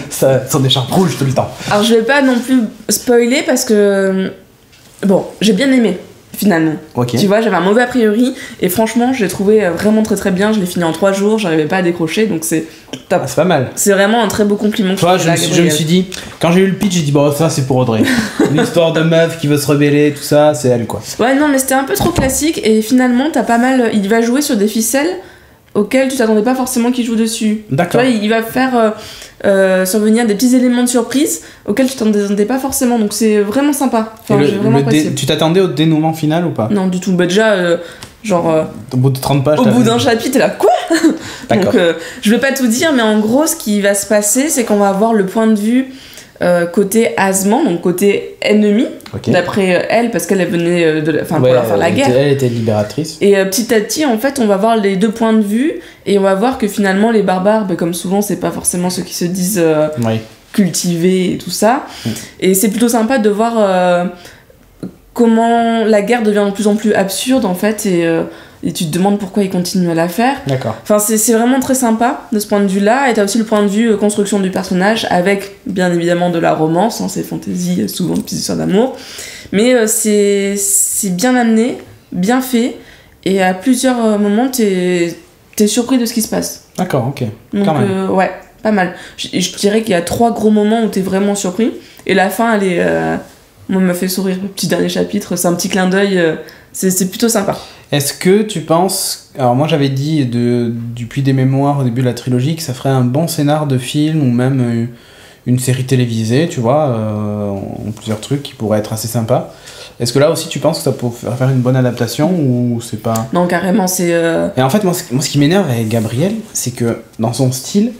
son écharpe rouge tout le temps. Alors je vais pas non plus spoiler parce que bon, j'ai bien aimé finalement. Okay. Tu vois, j'avais un mauvais a priori et franchement, je l'ai trouvé vraiment très très bien. Je l'ai fini en 3 jours, j'arrivais pas à décrocher, donc c'est top. Ah, c'est pas mal. C'est vraiment un très beau compliment. Toi, je me suis dit, quand j'ai eu le pitch, j'ai dit bon, ça c'est pour Audrey. Une histoire de meuf qui veut se rebeller, tout ça, c'est elle quoi. Ouais, non, mais c'était un peu trop classique et finalement, t'as pas mal. Il va jouer sur des ficelles auxquelles tu t'attendais pas forcément qu'il joue dessus. D'accord. Tu vois, il va faire survenir des petits éléments de surprise auxquels tu t'attendais pas forcément, donc c'est vraiment sympa. Enfin, j'ai vraiment apprécié. Tu t'attendais au dénouement final ou pas? Non, du tout. Bah, déjà, au bout de 30 pages, au bout d'un chapitre, t'es là, quoi? D'accord. Donc, je vais pas tout dire, mais en gros, ce qui va se passer, c'est qu'on va avoir le point de vue côté Asman, donc côté ennemi, d'après elle, parce qu'elle venait pour leur faire la guerre. Elle était libératrice. Et petit à petit, en fait, on va voir les deux points de vue, et on va voir que finalement, les barbares, comme souvent, c'est pas forcément ceux qui se disent cultivés et tout ça. Et c'est plutôt sympa de voir comment la guerre devient de plus en plus absurde, en fait, et tu te demandes pourquoi ils continuent à la faire. D'accord. Enfin, c'est vraiment très sympa de ce point de vue-là. Et t'as aussi le point de vue construction du personnage, avec bien évidemment de la romance, c'est fantasy, souvent de petites histoires d'amour. Mais c'est bien amené, bien fait, et à plusieurs moments, t'es surpris de ce qui se passe. D'accord, ok. Donc, quand même. ouais, pas mal. Je dirais qu'il y a 3 gros moments où t'es vraiment surpris, et la fin, elle est... moi, elle m'a fait sourire, le petit dernier chapitre, c'est un petit clin d'œil, c'est plutôt sympa. Est-ce que tu penses... Alors moi j'avais dit du Puits des Mémoires au début de la trilogie que ça ferait un bon scénar de film ou même une série télévisée, tu vois, en plusieurs trucs qui pourraient être assez sympas. Est-ce que là aussi tu penses que ça pourrait faire une bonne adaptation ou c'est pas... Non, carrément, c'est... Et en fait, moi ce qui m'énerve avec Gabriel, c'est que dans son style,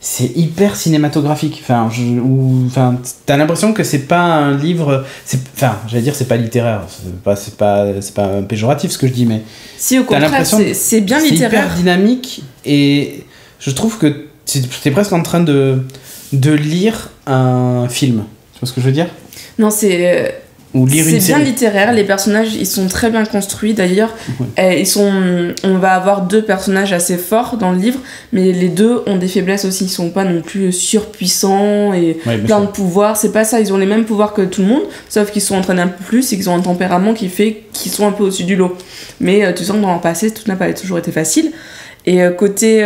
c'est hyper cinématographique. Enfin, t'as l'impression que c'est pas un livre... j'allais dire c'est pas littéraire. C'est pas un péjoratif ce que je dis, mais... Si, au contraire, c'est bien littéraire. C'est hyper dynamique et je trouve que t'es presque en train de lire un film. Tu vois ce que je veux dire? Non, c'est... Ou lire une série. C'est bien littéraire, les personnages ils sont très bien construits d'ailleurs. On va avoir 2 personnages assez forts dans le livre, mais les 2 ont des faiblesses aussi, ils sont pas non plus surpuissants et plein de pouvoirs, c'est pas ça, ils ont les mêmes pouvoirs que tout le monde, sauf qu'ils sont entraînés un peu plus et qu'ils ont un tempérament qui fait qu'ils sont un peu au-dessus du lot. Mais tu sens que dans leur passé, tout n'a pas toujours été facile. Et côté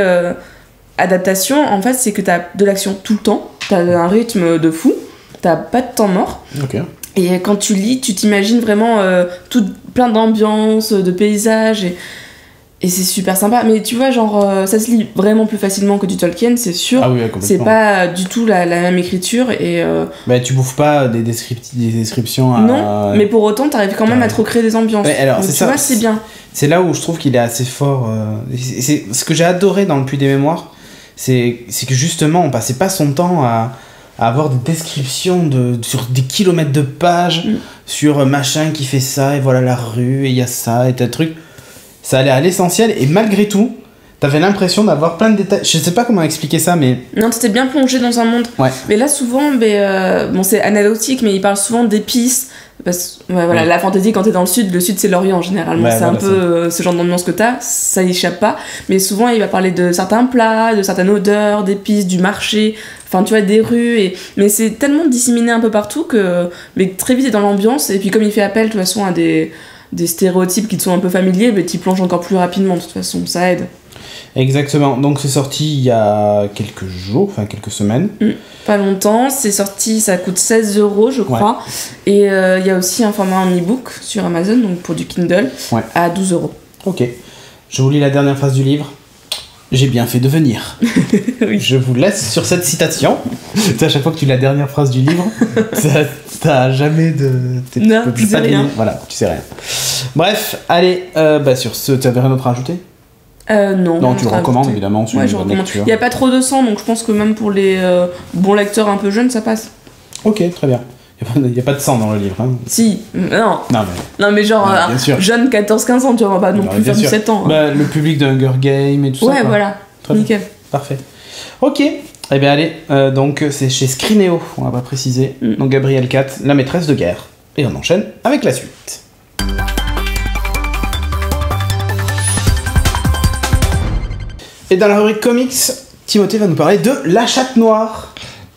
adaptation, en fait, c'est que t'as de l'action tout le temps, t'as un rythme de fou, t'as pas de temps mort. Ok. Et quand tu lis, tu t'imagines vraiment plein d'ambiances, de paysages, et c'est super sympa. Mais tu vois, ça se lit vraiment plus facilement que du Tolkien, c'est sûr. Ah oui, complètement. C'est pas du tout la même écriture. Et bah, tu bouffes pas des descriptions à... Non, mais pour autant, t'arrives quand même à te recréer des ambiances. Ouais, alors, donc, tu vois, c'est bien. C'est là où je trouve qu'il est assez fort. C'est ce que j'ai adoré dans Le Puits des Mémoires, c'est que justement, on passait pas son temps à avoir des descriptions sur des kilomètres de pages, sur machin qui fait ça, et voilà la rue, et il y a ça, et tel truc. Ça allait à l'essentiel, et malgré tout, t'avais l'impression d'avoir plein de détails. Je sais pas comment expliquer ça, mais... Non, t'étais bien plongé dans un monde. Ouais. Mais là, souvent, bon, c'est anecdotique, mais il parle souvent d'épices. Parce voilà, la fantaisie, quand t'es dans le sud c'est l'Orient, généralement. C'est un peu ce genre d'ambiance que t'as, ça y échappe pas. Mais souvent, il va parler de certains plats, de certaines odeurs, d'épices, du marché, enfin, tu vois, des rues. Mais c'est tellement disséminé un peu partout mais très vite, t'es dans l'ambiance. Et puis, comme il fait appel, de toute façon, à des stéréotypes qui te sont un peu familiers, mais t'y plonges encore plus rapidement, de toute façon, ça aide. Exactement, donc c'est sorti il y a quelques jours, enfin quelques semaines. Pas longtemps, c'est sorti, ça coûte 16€, je crois. Ouais. Et il y a aussi un format en e-book sur Amazon, donc pour du Kindle, à 12€. Ok, je vous lis la dernière phrase du livre. J'ai bien fait de venir. Oui. Je vous laisse sur cette citation. À chaque fois que tu lis la dernière phrase du livre, t'as jamais de... Non, tu sais rien. Voilà, tu sais rien. Bref, allez, sur ce, tu avais rien d'autre à ajouter ? Non, tu le recommandes évidemment. Ouais, je recommande. Il n'y a pas trop de sang, donc je pense que même pour les bons lecteurs un peu jeunes, ça passe. Ok, très bien. Il n'y a pas de sang dans le livre. Hein. Si, non. Non, mais genre, jeune 14-15 ans, tu vois, pas non plus faire du 7 ans. Bah, le public de Hunger Games et tout ça. Ouais, voilà. Très nickel. Bien. Parfait. Ok, Eh bien allez, donc c'est chez Scrineo, on va pas préciser. Donc Gabrielle Cat, la maîtresse de guerre. Et on enchaîne avec la suite. Et dans la rubrique comics, Timothée va nous parler de La Chatte Noire.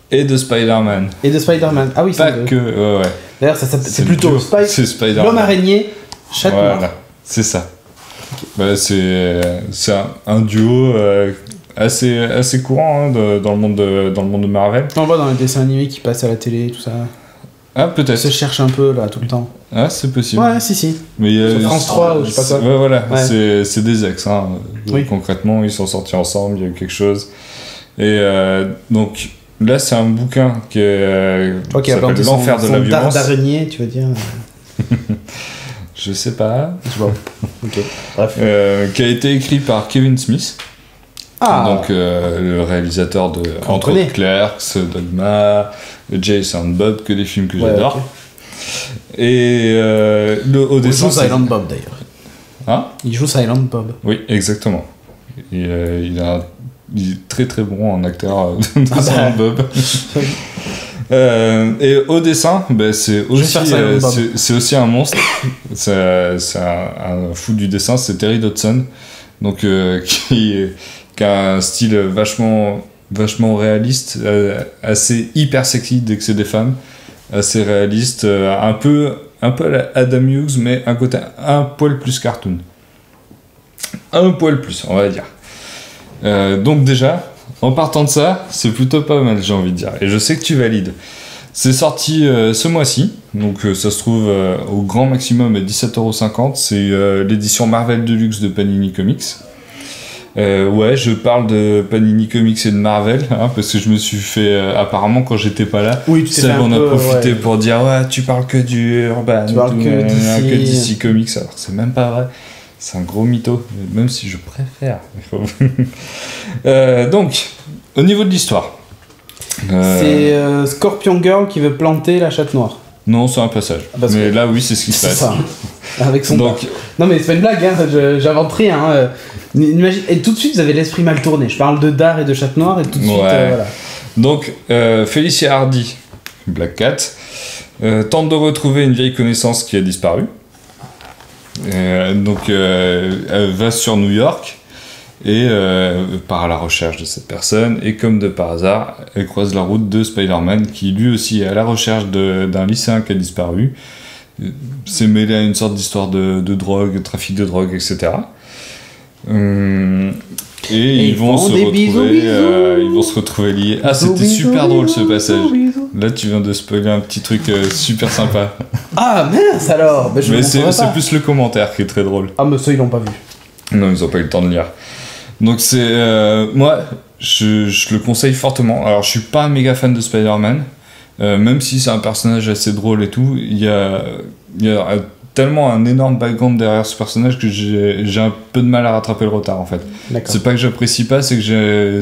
Et de Spider-Man. Et de Spider-Man. Ah oui, Pas que... ouais. D'ailleurs, c'est plutôt c'est Spider-Man. L'homme araignée, Chatte Noire. Voilà, c'est ça. Bah, c'est un duo assez courant hein, dans le monde de Marvel. On le voit dans les dessins animés qui passent à la télé, tout ça. Ah, peut-être. Ça se cherche un peu, là, tout le temps. Ah, c'est possible. Ouais, si. Mais sur France 3 ou je sais pas quoi. Ouais, voilà. Ouais. C'est des ex. Hein. Oui. Concrètement, ils sont sortis ensemble, il y a eu quelque chose. Et donc, là, c'est un bouquin qui s'appelle L'enfer de la violence. Dard d'araignée, tu veux dire. Je sais pas. Je vois. Ok. Bref. Qui a été écrit par Kevin Smith. Ah. Donc le réalisateur de entre autres Clerks, Dogma, Jason Bob, que des films que j'adore. Okay. Et au dessin. Il joue Silent Bob d'ailleurs. Hein? Il joue Silent Bob. Oui, exactement. Il est très très bon en acteur de Silent Bob. Et au dessin, c'est aussi un monstre. C'est un fou du dessin, c'est Terry Dodson, donc qui a un style vachement réaliste, assez hyper sexy dès que c'est des femmes, assez réaliste, un peu à la Adam Hughes, mais un côté un poil plus cartoon, un poil plus, on va dire. Donc déjà, en partant de ça, c'est plutôt pas mal, j'ai envie de dire. Et je sais que tu valides. C'est sorti ce mois-ci, donc ça se trouve au grand maximum à 17,50€. C'est l'édition Marvel Deluxe de Panini Comics. Ouais, je parle de Panini Comics et de Marvel, hein, parce que je me suis fait, apparemment quand j'étais pas là, on a profité pour dire ouais, tu parles que du Urban, tu parles que DC Comics, alors que c'est même pas vrai. C'est un gros mytho, même si je préfère. Donc, au niveau de l'histoire. C'est Scorpion Girl qui veut planter la chatte noire. Non, c'est un passage. Mais là, oui, c'est ce qui se passe. Ça. Avec son Donc... Non, mais c'est pas une blague, hein, j'invente rien. Hein. Imagine... Et tout de suite, vous avez l'esprit mal tourné. Je parle de Dard et de chatte noire, et tout de suite, voilà. Donc, Felicia Hardy, Black Cat, tente de retrouver une vieille connaissance qui a disparu. Donc, elle va sur New York et part à la recherche de cette personne, et comme de par hasard, elle croise la route de Spider-Man qui lui aussi est à la recherche d'un lycéen qui a disparu, s'est mêlé à une sorte d'histoire de drogue, trafic de drogue, etc. Et ils vont se retrouver liés. Ah, c'était super drôle ce passage. Là, tu viens de spoiler un petit truc super sympa. Ah mince alors. Mais c'est plus le commentaire qui est très drôle. Ah mais ça ils l'ont pas vu. Non, ils ont pas eu le temps de lire. Donc c'est moi, je le conseille fortement. Alors je suis pas un méga fan de Spider-Man, même si c'est un personnage assez drôle et tout. Il y a tellement un énorme background derrière ce personnage que j'ai un peu de mal à rattraper le retard en fait. C'est pas que j'apprécie pas, c'est que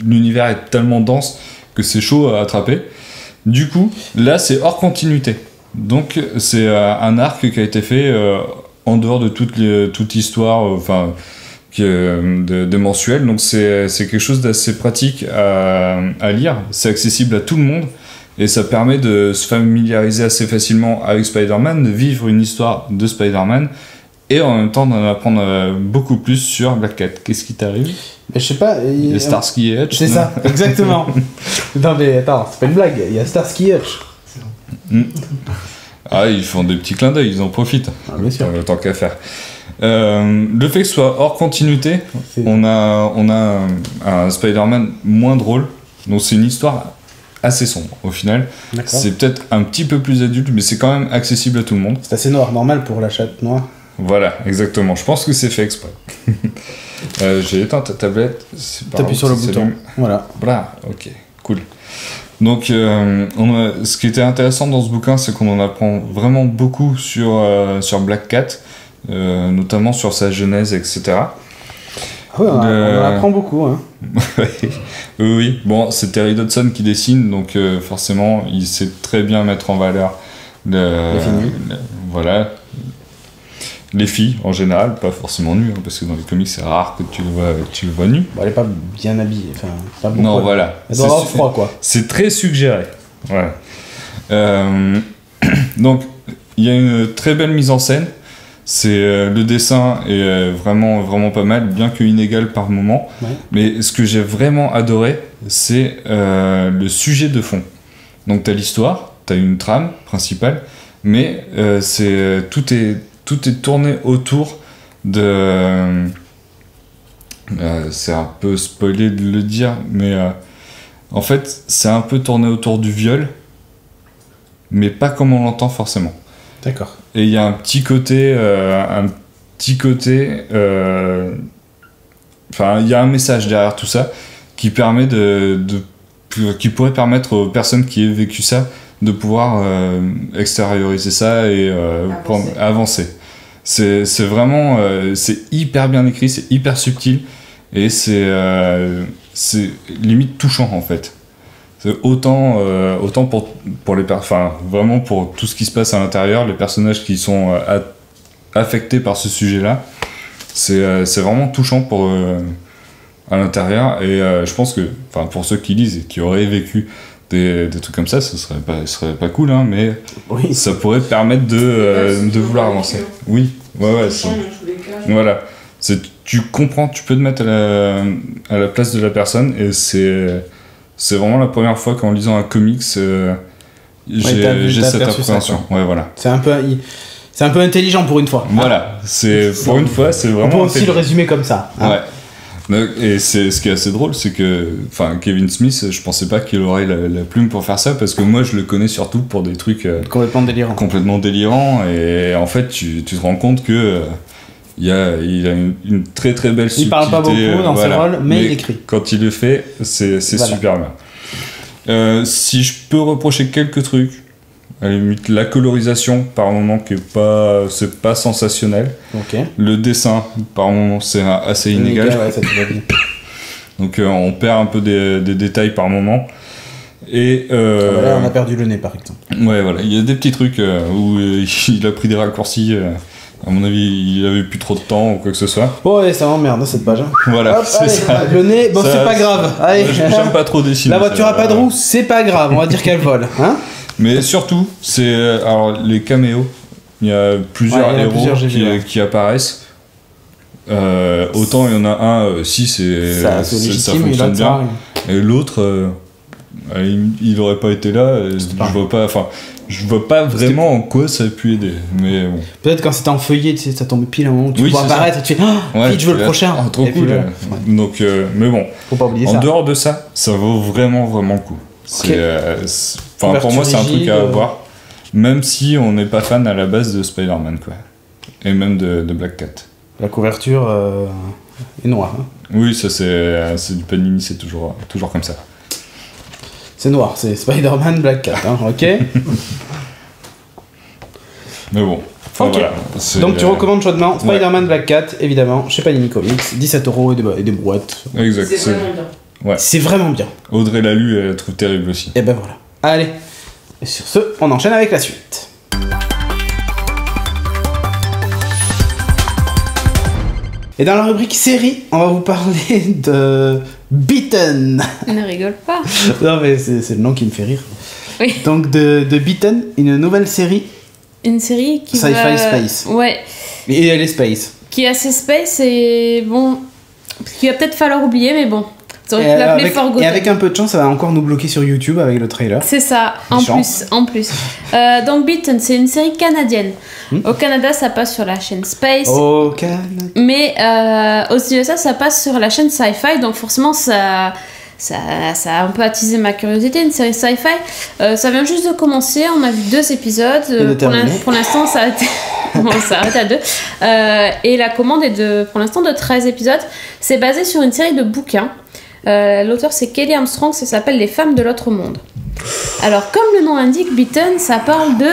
l'univers est tellement dense que c'est chaud à attraper. Du coup, là c'est hors continuité. Donc c'est un arc qui a été fait en dehors de toute histoire, enfin de mensuel. Donc c'est quelque chose d'assez pratique à lire. C'est accessible à tout le monde. Et ça permet de se familiariser assez facilement avec Spider-Man, de vivre une histoire de Spider-Man, et en même temps d'en apprendre beaucoup plus sur Black Cat. Qu'est-ce qui t'arrive? Je sais pas. Il y a Starsky et Hutch. C'est ça, exactement. Non mais attends, c'est pas une blague, il y a Starsky et Hutch. Ah, ils font des petits clins d'œil, ils en profitent. Ah, bien sûr. Tant qu'à faire. Le fait que ce soit hors continuité, on a un Spider-Man moins drôle, donc c'est une histoire assez sombre au final. C'est peut-être un petit peu plus adulte, mais c'est quand même accessible à tout le monde. C'est assez noir, normal pour la chatte noire. Voilà, exactement. Je pense que c'est fait exprès. J'ai éteint ta tablette. T'appuies sur le bouton. Voilà. Voilà, ok, cool. Donc, ce qui était intéressant dans ce bouquin, c'est qu'on en apprend vraiment beaucoup sur Black Cat, notamment sur sa genèse, etc. Ah ouais, on en apprend beaucoup. Hein. Oui, bon, c'est Terry Dodson qui dessine, donc forcément, il sait très bien mettre en valeur voilà, les filles en général, pas forcément nues, hein, parce que dans les comics c'est rare que tu le vois nu. Bon, elle est pas bien habillée, enfin, pas beaucoup. Non, voilà. Elle doit avoir froid, quoi. C'est très suggéré. Ouais. Donc, il y a une très belle mise en scène. Le dessin est vraiment, vraiment pas mal, bien que inégal par moment. Ouais. Mais ce que j'ai vraiment adoré, c'est le sujet de fond. Donc, tu as l'histoire, tu as une trame principale, mais tout est tourné autour de... c'est un peu spoilé de le dire, mais en fait, c'est un peu tourné autour du viol, mais pas comme on l'entend forcément. D'accord. Et il y a un petit côté, enfin, il y a un message derrière tout ça qui permet qui pourrait permettre aux personnes qui aient vécu ça de pouvoir extérioriser ça et avancer. C'est vraiment, c'est hyper bien écrit, c'est hyper subtil et c'est limite touchant en fait. C'est autant pour les enfin vraiment pour tout ce qui se passe à l'intérieur, les personnages qui sont affectés par ce sujet-là, c'est vraiment touchant pour à l'intérieur et je pense que enfin pour ceux qui lisent et qui auraient vécu des trucs comme ça, ce serait pas cool hein, mais oui, ça pourrait permettre de vouloir avancer. Oui, ouais, voilà. Tu comprends, tu peux te mettre à la place de la personne et c'est vraiment la première fois qu'en lisant un comics, j'ai cette appréhension. Ouais, voilà. C'est un peu intelligent pour une fois. Voilà, pour une fois, c'est vraiment. On peut aussi le résumer comme ça. Hein. Ouais. Et ce qui est assez drôle, c'est que Kevin Smith, je pensais pas qu'il aurait la plume pour faire ça, parce que moi je le connais surtout pour des trucs complètement délirants, et en fait tu te rends compte que il a une très très belle subtilité. Il parle pas beaucoup dans ses rôles, mais il écrit. Quand il le fait, c'est super bien. Si je peux reprocher quelques trucs, à la limite la colorisation par moment c'est pas sensationnel. Okay. Le dessin par moment c'est assez inégal. Ouais, ça te va bien. Donc on perd un peu des détails par moment. Et là on a perdu le nez par exemple. Ouais, voilà, il y a des petits trucs où il a pris des raccourcis. À mon avis, il avait plus trop de temps ou quoi que ce soit. Oh ouais, ça m'emmerde cette page. Hein. Voilà, hop, c'est allez, ça. Le nez, bon, c'est pas grave. Allez. J'aime pas trop dessiner. La voiture a pas de roue, c'est pas grave. On va dire qu'elle vole. Hein. Mais surtout, c'est alors les caméos. Il y a plusieurs héros qui apparaissent. Autant il y en a un, si ça fonctionne bien. Et l'autre, il aurait pas été là. Je vois pas vraiment en quoi ça a pu aider, mais bon. Peut-être quand c'était en feuillet, tu sais, ça tombe pile à un moment où tu vois apparaître et tu fais vite, je veux le prochain. Trop cool. Donc, mais bon. Faut pas oublier ça. En dehors de ça, ça vaut vraiment, vraiment le coup. Pour moi, c'est un truc à voir. Même si on n'est pas fan à la base de Spider-Man, quoi. Et même de Black Cat. La couverture est noire. Hein. Oui, ça c'est du Panini, c'est toujours comme ça. C'est noir, c'est Spider-Man Black Cat, hein, ok. Mais bon, okay. Voilà. Donc tu recommandes chaudement Spider-Man Black Cat, évidemment, chez Panini Comics, 17€ et des boîtes. Exact. C'est vraiment bien. Ouais. C'est vraiment bien. Audrey l'a lu, elle la trouve terrible aussi. Et ben voilà. Allez, et sur ce, on enchaîne avec la suite. Et dans la rubrique série, on va vous parler de Beaten. Ne rigole pas. Non mais c'est le nom qui me fait rire. Oui. Donc de Beaten, une nouvelle série. Une série qui Sci-Fi Space. Ouais. Et elle est space. Qui est assez space et bon, qu'il va peut-être falloir oublier, mais bon. Ça aurait pu l'appeler Forgotten. Et avec un peu de chance, ça va encore nous bloquer sur YouTube avec le trailer. C'est ça, en plus. Donc Beaten, c'est une série canadienne. Au Canada, ça passe sur la chaîne Space. Au Canada. Mais aux USA, ça passe sur la chaîne Sci-Fi. Donc forcément, ça a un peu attisé ma curiosité, une série Sci-Fi. Ça vient juste de commencer, on a vu 2 épisodes. Pour l'instant, ça a été... Bon, ça arrête à 2. Et la commande est pour l'instant de 13 épisodes. C'est basé sur une série de bouquins. L'auteur c'est Kelly Armstrong, ça s'appelle Les femmes de l'autre monde. Alors comme le nom l'indique, Beaten, ça parle de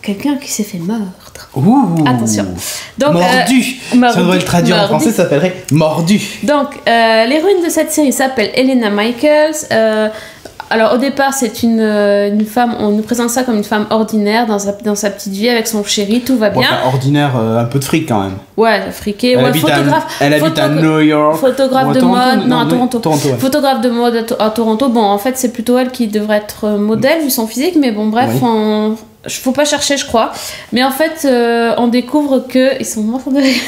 quelqu'un qui s'est fait meurtre. Ouh. Attention. Donc, mordu. Si on doit le traduire en français, ça s'appellerait mordu. Donc l'héroïne de cette série s'appelle Helena Michaels. Alors au départ, c'est une femme, on nous présente ça comme une femme ordinaire dans sa petite vie avec son chéri, tout va bien. Enfin, ordinaire, un peu de fric quand même. Ouais, friquée, Elle habite à New York. Photographe de mode, non, à Toronto. Ouais. Photographe de mode à Toronto. Bon, en fait, c'est plutôt elle qui devrait être modèle vu son physique, mais bon, bref, faut pas chercher, je crois. Mais en fait, on découvre que ils sont morts de rire.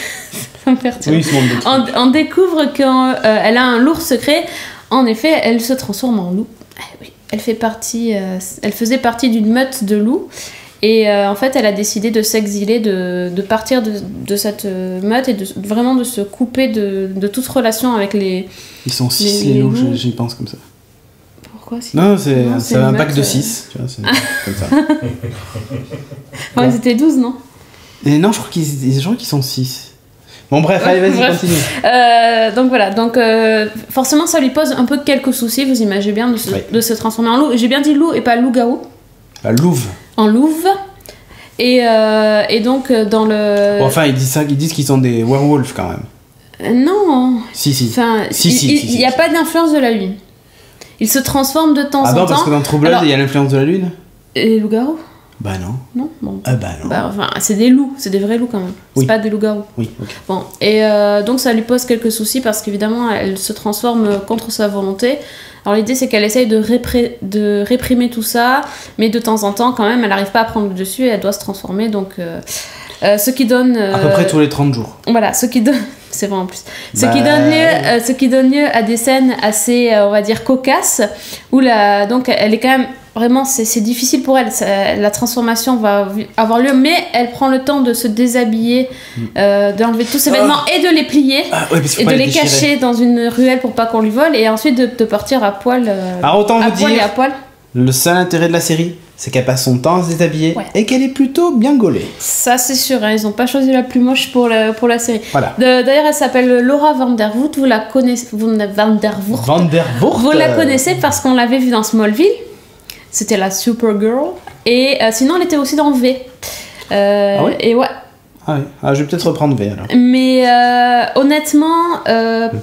Ça me perturbe. Oui, on découvre qu'elle a un lourd secret. En effet, elle se transforme en loup. Oui. Elle faisait partie d'une meute de loups. Et en fait, elle a décidé de s'exiler, de partir de cette meute et vraiment de se couper de toute relation avec les... Ils sont 6 les loups, j'y pense comme ça. Pourquoi Non, c'est un pack de 6. Tu vois, c'est comme ça. Ouais, c'était 12, non? Et non, je crois qu'ils sont 6. Bon bref, allez, vas-y, continue. Donc voilà, forcément ça lui pose un peu quelques soucis, vous imaginez bien, de se transformer en loup. J'ai bien dit loup et pas loup-garou. Louve. En louve. Et donc dans le... Bon, enfin, ils disent qu'ils sont des werewolves quand même. Non. Si. Enfin, il n'y a pas d'influence de la lune. Il se transforme de temps en temps. Ah non, parce que dans True Blood, il y a l'influence de la lune. Et loup-garou? Bah non. Non, bon. Ah bah non. Enfin, c'est des loups, c'est des vrais loups quand même. C'est pas des loups-garous. Oui, ok. Bon, et donc ça lui pose quelques soucis parce qu'évidemment elle se transforme contre sa volonté. Alors l'idée c'est qu'elle essaye de réprimer tout ça, mais de temps en temps quand même elle n'arrive pas à prendre le dessus et elle doit se transformer. Donc ce qui donne... à peu près tous les 30 jours. Voilà, ce qui donne... C'est vrai en plus. Ce qui donne lieu à des scènes assez, on va dire, cocasses, où donc elle est quand même... Vraiment, c'est difficile pour elle. La transformation va avoir lieu, mais elle prend le temps de se déshabiller, d'enlever tous ses vêtements et de les plier, et de les cacher dans une ruelle pour pas qu'on lui vole, et ensuite de partir à poil. Alors autant vous dire, et à poil. Le seul intérêt de la série, c'est qu'elle passe son temps à se déshabiller et qu'elle est plutôt bien gaulée. Ça, c'est sûr, hein, ils ont pas choisi la plus moche pour la série. Voilà. D'ailleurs, elle s'appelle Laura Vandervoort. Vous la connaissez. Vandervoort. Vous la connaissez parce qu'on l'avait vue dans Smallville. C'était la Supergirl. Et sinon, elle était aussi dans V. Ah ouais? Et ouais. Ah oui, je vais peut-être reprendre V alors. Mais honnêtement,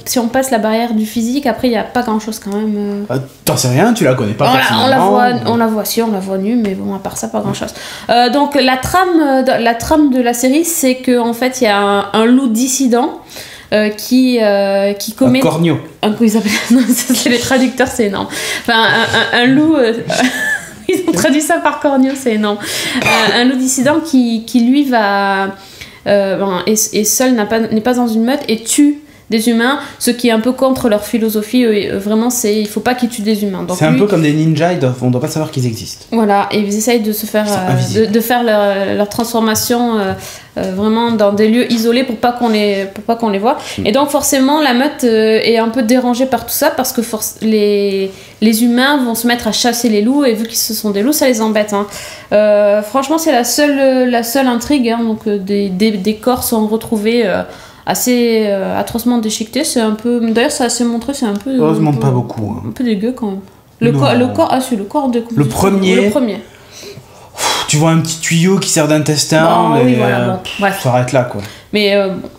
si on passe la barrière du physique, après il n'y a pas grand chose quand même. T'en sais rien, tu la connais pas on la voit nue, mais bon, à part ça, pas grand chose. Donc la trame de la série, c'est qu'en fait il y a un loup dissident qui commet. Un corneau. Non, ça, c'est les traducteurs, c'est énorme. Enfin, un loup. Ils ont traduit ça par corneau, c'est énorme. Un loup dissident qui lui va. Et seul n'est pas dans une meute et tue des humains, ce qui est un peu contre leur philosophie. Vraiment, il faut pas qu'ils tuent des humains. Donc, c'est un peu comme des ninjas, on doit pas savoir qu'ils existent. Voilà, et ils essayent de se faire de faire leur transformation vraiment dans des lieux isolés pour pas qu'on les voit. Et donc forcément, la meute est un peu dérangée par tout ça parce que les humains vont se mettre à chasser les loups et vu qu'ils ce sont des loups, ça les embête. Hein. Franchement, c'est la seule intrigue. Hein, donc des corps sont retrouvés. Assez atrocement déchiqueté, c'est un peu... D'ailleurs, ça a assez montré, c'est un peu... Heureusement pas beaucoup. Hein. Un peu dégueu quand même. Le corps de... Le premier. Tu vois un petit tuyau qui sert d'intestin, mais bref. Ça arrête là, quoi. Mais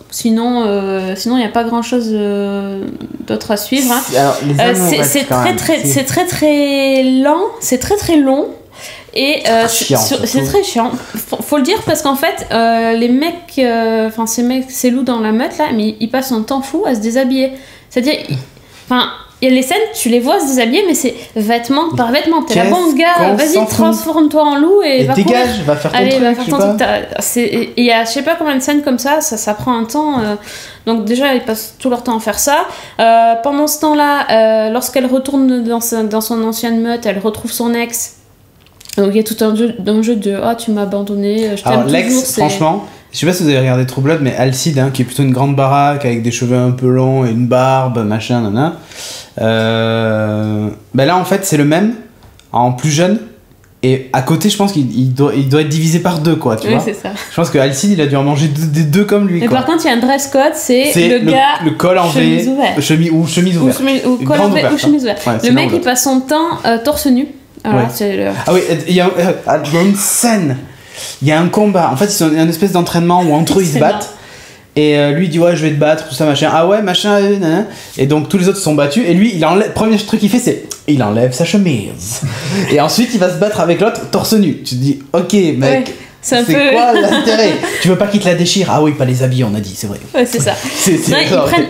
sinon, il n'y a pas grand-chose d'autre à suivre. Hein. Alors, c'est très très lent, c'est très très long. Et c'est très chiant. Faut le dire parce qu'en fait, les mecs, ces loups dans la meute là, mais ils passent un temps fou à se déshabiller. C'est-à-dire, il y a les scènes, tu les vois se déshabiller, mais c'est vêtement par vêtement. T'es là, bon gars, vas-y, transforme-toi en loup et va dégage, courir. va faire ton truc. Va faire ton truc. Il y a, je sais pas combien de scènes comme ça prend un temps. Donc déjà, ils passent tout leur temps à faire ça. Pendant ce temps-là, lorsqu'elle retourne dans son ancienne meute, elle retrouve son ex. Donc il y a tout un jeu de tu m'as abandonné, je t'aime toujours. L'ex, franchement, je sais pas si vous avez regardé True Blood, mais Alcide, hein, qui est plutôt une grande baraque avec des cheveux un peu longs et une barbe, machin, nana. Là en fait c'est le même, en plus jeune. Et à côté, je pense qu'il doit être divisé par deux, quoi, tu vois. Oui, c'est ça. Je pense que Alcide, il a dû en manger des deux comme lui, mais quoi. par contre, il y a un dress code, c'est le gars... Le col en V, chemise ouverte. Ou col en V ou chemise ouverte. Ouais, le mec, il passe son temps torse nu. Alors, Ah oui, il y a une scène. Il y a un combat. En fait, ils ont une espèce d'entraînement où entre eux, ils se battent. Et lui dit ouais je vais te battre tout ça machin, ah ouais machin, nanana. Et donc tous les autres se sont battus et lui il enlève, premier truc qu'il fait c'est il enlève sa chemise et ensuite il va se battre avec l'autre torse nu. Tu te dis ok mec, ouais, c'est quoi l'intérêt? Tu veux pas qu'il te la déchire? Ah oui, pas les habits on a dit, c'est vrai. Ouais c'est ça.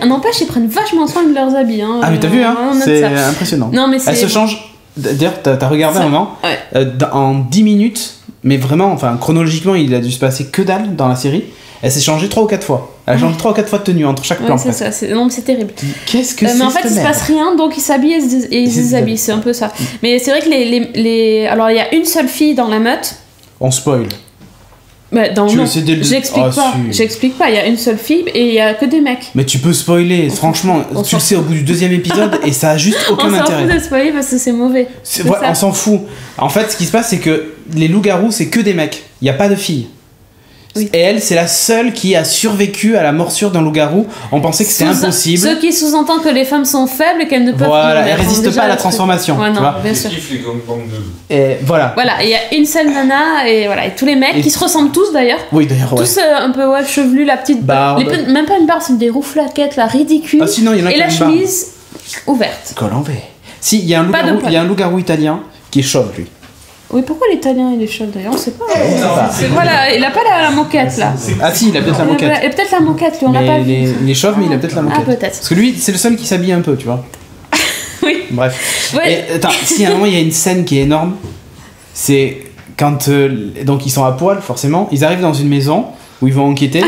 N'empêche ils prennent vachement soin de leurs habits hein. Ah mais t'as vu hein, c'est impressionnant. Non mais c'est... Elle se change, d'ailleurs t'as regardé un moment, en 10 minutes, mais vraiment enfin chronologiquement il a dû se passer que dalle dans la série. Elle s'est changée 3 ou 4 fois. Elle a changé 3 ou 4 fois de tenue entre chaque plan. C'est ça, non mais c'est terrible. Qu'est-ce que c'est? Mais en fait, il se passe rien, donc ils s'habillent et ils se déshabillent. C'est un peu ça. Mais c'est vrai que alors il y a une seule fille dans la meute. On spoil. Bah, j'explique pas, il y a une seule fille et il y a que des mecs. Mais tu peux spoiler, franchement, tu le sais au bout du 2e épisode et ça a juste aucun intérêt. On s'en fout de spoiler parce que c'est mauvais. On s'en fout. En fait, ce qui se passe, c'est que les loups-garous, c'est que des mecs. Il n'y a pas de filles. Oui. Et elle, c'est la seule qui a survécu à la morsure d'un loup-garou. On pensait que c'était impossible. Ce qui sous-entend que les femmes sont faibles et qu'elles ne peuvent pas. Elles résistent pas à la transformation. Ouais, non, bien sûr. Et voilà. Voilà, il y a une seule nana et voilà, et tous les mecs qui se ressemblent tous d'ailleurs. Oui, d'ailleurs. Tous un peu chevelus, la petite barbe. Même pas une barbe, c'est des rouflaquettes là, ridicules. Ah, sinon, y en a et la chemise ouverte. Col en V. Si, il y a un loup-garou italien qui est chauve lui. Oui, pourquoi l'italien il est chauve d'ailleurs? On sait pas. Voilà, il a pas la moquette là. Ah si, il a peut-être la moquette. Il a peut-être la moquette, lui, on l'a pas vu. Il est chauve, mais il a peut-être la moquette. Ah, peut-être. Parce que lui, c'est le seul qui s'habille un peu, tu vois. Oui. Bref. Ouais. Et, attends, si à un moment il y a une scène qui est énorme, c'est quand donc ils sont à poil forcément, ils arrivent dans une maison où ils vont enquêter.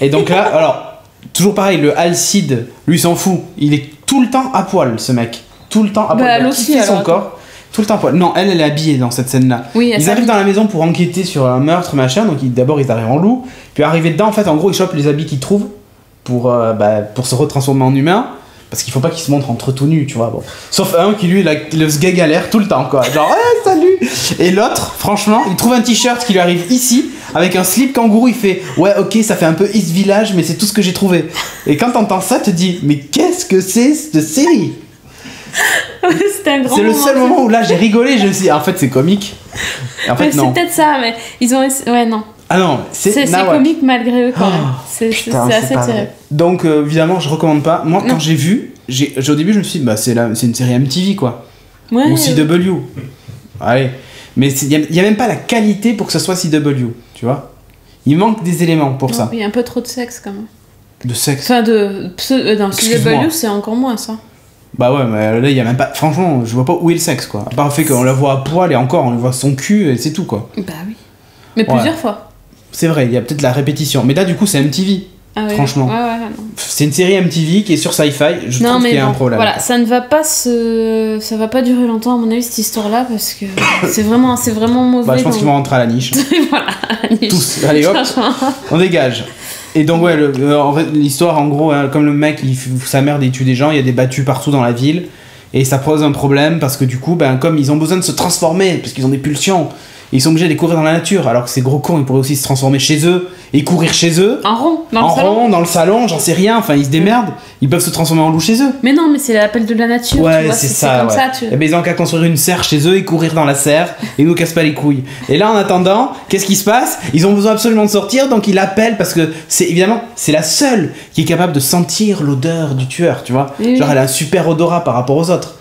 Et donc là, alors toujours pareil, le Alcide, lui s'en fout, il est tout le temps à poil ce mec, tout le temps à poil. Elle aussi, son corps. Tout le temps poil. Non, elle est habillée dans cette scène-là. Oui, ils arrivent dans la maison pour enquêter sur un meurtre, machin. Donc d'abord ils arrivent en loup, puis arrivés dedans, en fait, en gros, ils chopent les habits qu'ils trouvent pour se retransformer en humain. Parce qu'il faut pas qu'ils se montrent entre tout nus, tu vois. Bon. Sauf un qui lui, le sgeg galère tout le temps, quoi. Genre, salut. Et l'autre, franchement, il trouve un t-shirt qui lui arrive ici, avec un slip kangourou. Il fait, ouais, ok, ça fait un peu East Village, mais c'est tout ce que j'ai trouvé. Et quand t'entends ça, tu te dis, mais qu'est-ce que c'est cette série? C'est le seul moment où là j'ai rigolé, je me suis dit, en fait c'est comique. Et en fait non. C'est peut-être ça, mais ils ont. Ouais, non. Ah non, c'est comique malgré eux quand même. C'est assez terrible. Donc évidemment, je recommande pas. Moi, quand j'ai vu, au début je me suis dit, bah c'est une série MTV quoi. Ouais, ou CW. Allez. Mais il y a même pas la qualité pour que ce soit CW, tu vois. Il manque des éléments pour ça. Il y a un peu trop de sexe quand même. De sexe. Enfin, dans CW, c'est encore moins ça. Bah ouais, mais là, il y a même pas... Franchement, je vois pas où est le sexe, quoi. À part le fait qu'on la voit à poil et encore, on voit son cul et c'est tout, quoi. Bah oui. Mais plusieurs fois. C'est vrai, il y a peut-être la répétition. Mais là, du coup, c'est MTV. Ah oui, franchement. Ouais, non. C'est une série MTV qui est sur Sci-Fi. Je trouve qu'il y a un problème. Voilà, ça ne va pas ça va pas durer longtemps, à mon avis, cette histoire-là, parce que c'est vraiment mauvais. Bah, je pense qu'ils vont rentrer à la niche. Voilà, à la niche. Tous. Allez, hop, on dégage. Et donc ouais, l'histoire en gros, comme le mec il fout sa merde et il tue des gens, il y a des battus partout dans la ville et ça pose un problème parce que du coup, comme ils ont besoin de se transformer parce qu'ils ont des pulsions, ils sont obligés de courir dans la nature alors que ces gros cons ils pourraient aussi se transformer chez eux et courir chez eux. En rond, dans le salon, j'en sais rien, enfin ils se démerdent, ils peuvent se transformer en loup chez eux. Mais non, mais c'est l'appel de la nature, ouais, tu vois, c'est ça, comme ouais. ça. Et ben ils ont qu'à construire une serre chez eux et courir dans la serre et nous cassent pas les couilles. Et là en attendant, qu'est-ce qui se passe? Ils ont besoin absolument de sortir donc ils l'appellent parce que c'est la seule qui est capable de sentir l'odeur du tueur, tu vois. Oui, genre elle a un super odorat par rapport aux autres.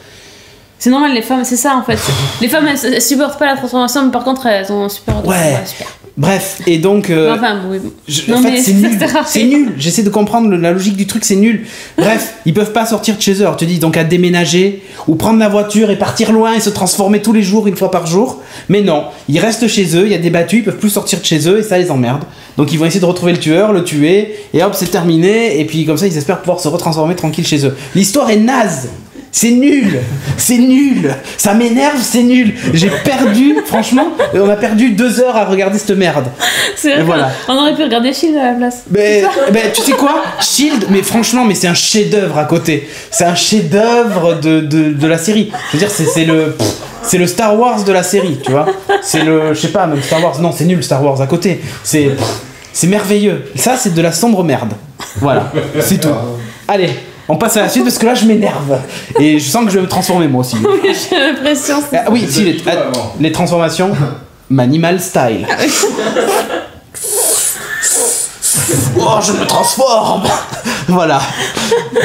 C'est normal, les femmes, c'est ça en fait. Les femmes elles supportent pas la transformation, mais par contre elles ont un super odorat. Ouais, super. Bref, et donc enfin, oui. en fait c'est nul, j'essaie de comprendre la logique du truc, c'est nul. Bref, ils peuvent pas sortir de chez eux, alors tu dis donc à déménager ou prendre la voiture et partir loin et se transformer tous les jours, une fois par jour. Mais non, ils restent chez eux, il y a des battus, ils peuvent plus sortir de chez eux et ça les emmerde. Donc ils vont essayer de retrouver le tueur, le tuer et hop, c'est terminé et puis comme ça ils espèrent pouvoir se retransformer tranquille chez eux. L'histoire est naze. C'est nul, ça m'énerve, c'est nul. J'ai perdu, franchement, on a perdu 2 heures à regarder cette merde. C'est vrai, voilà. On aurait pu regarder Shield à la place. Mais tu sais quoi, Shield, mais franchement, mais c'est un chef-d'œuvre à côté. C'est un chef-d'œuvre de la série. Je veux dire, c'est le Star Wars de la série, tu vois. C'est le, je sais pas, même Star Wars. Non, c'est nul Star Wars à côté. C'est merveilleux. Ça, c'est de la sombre merde. Voilà, c'est tout. Allez. On passe à la suite parce que là je m'énerve et je sens que je vais me transformer moi aussi. Oui, j'ai l'impression. Oui, si les transformations, Manimal Style. Oh, je me transforme. Voilà.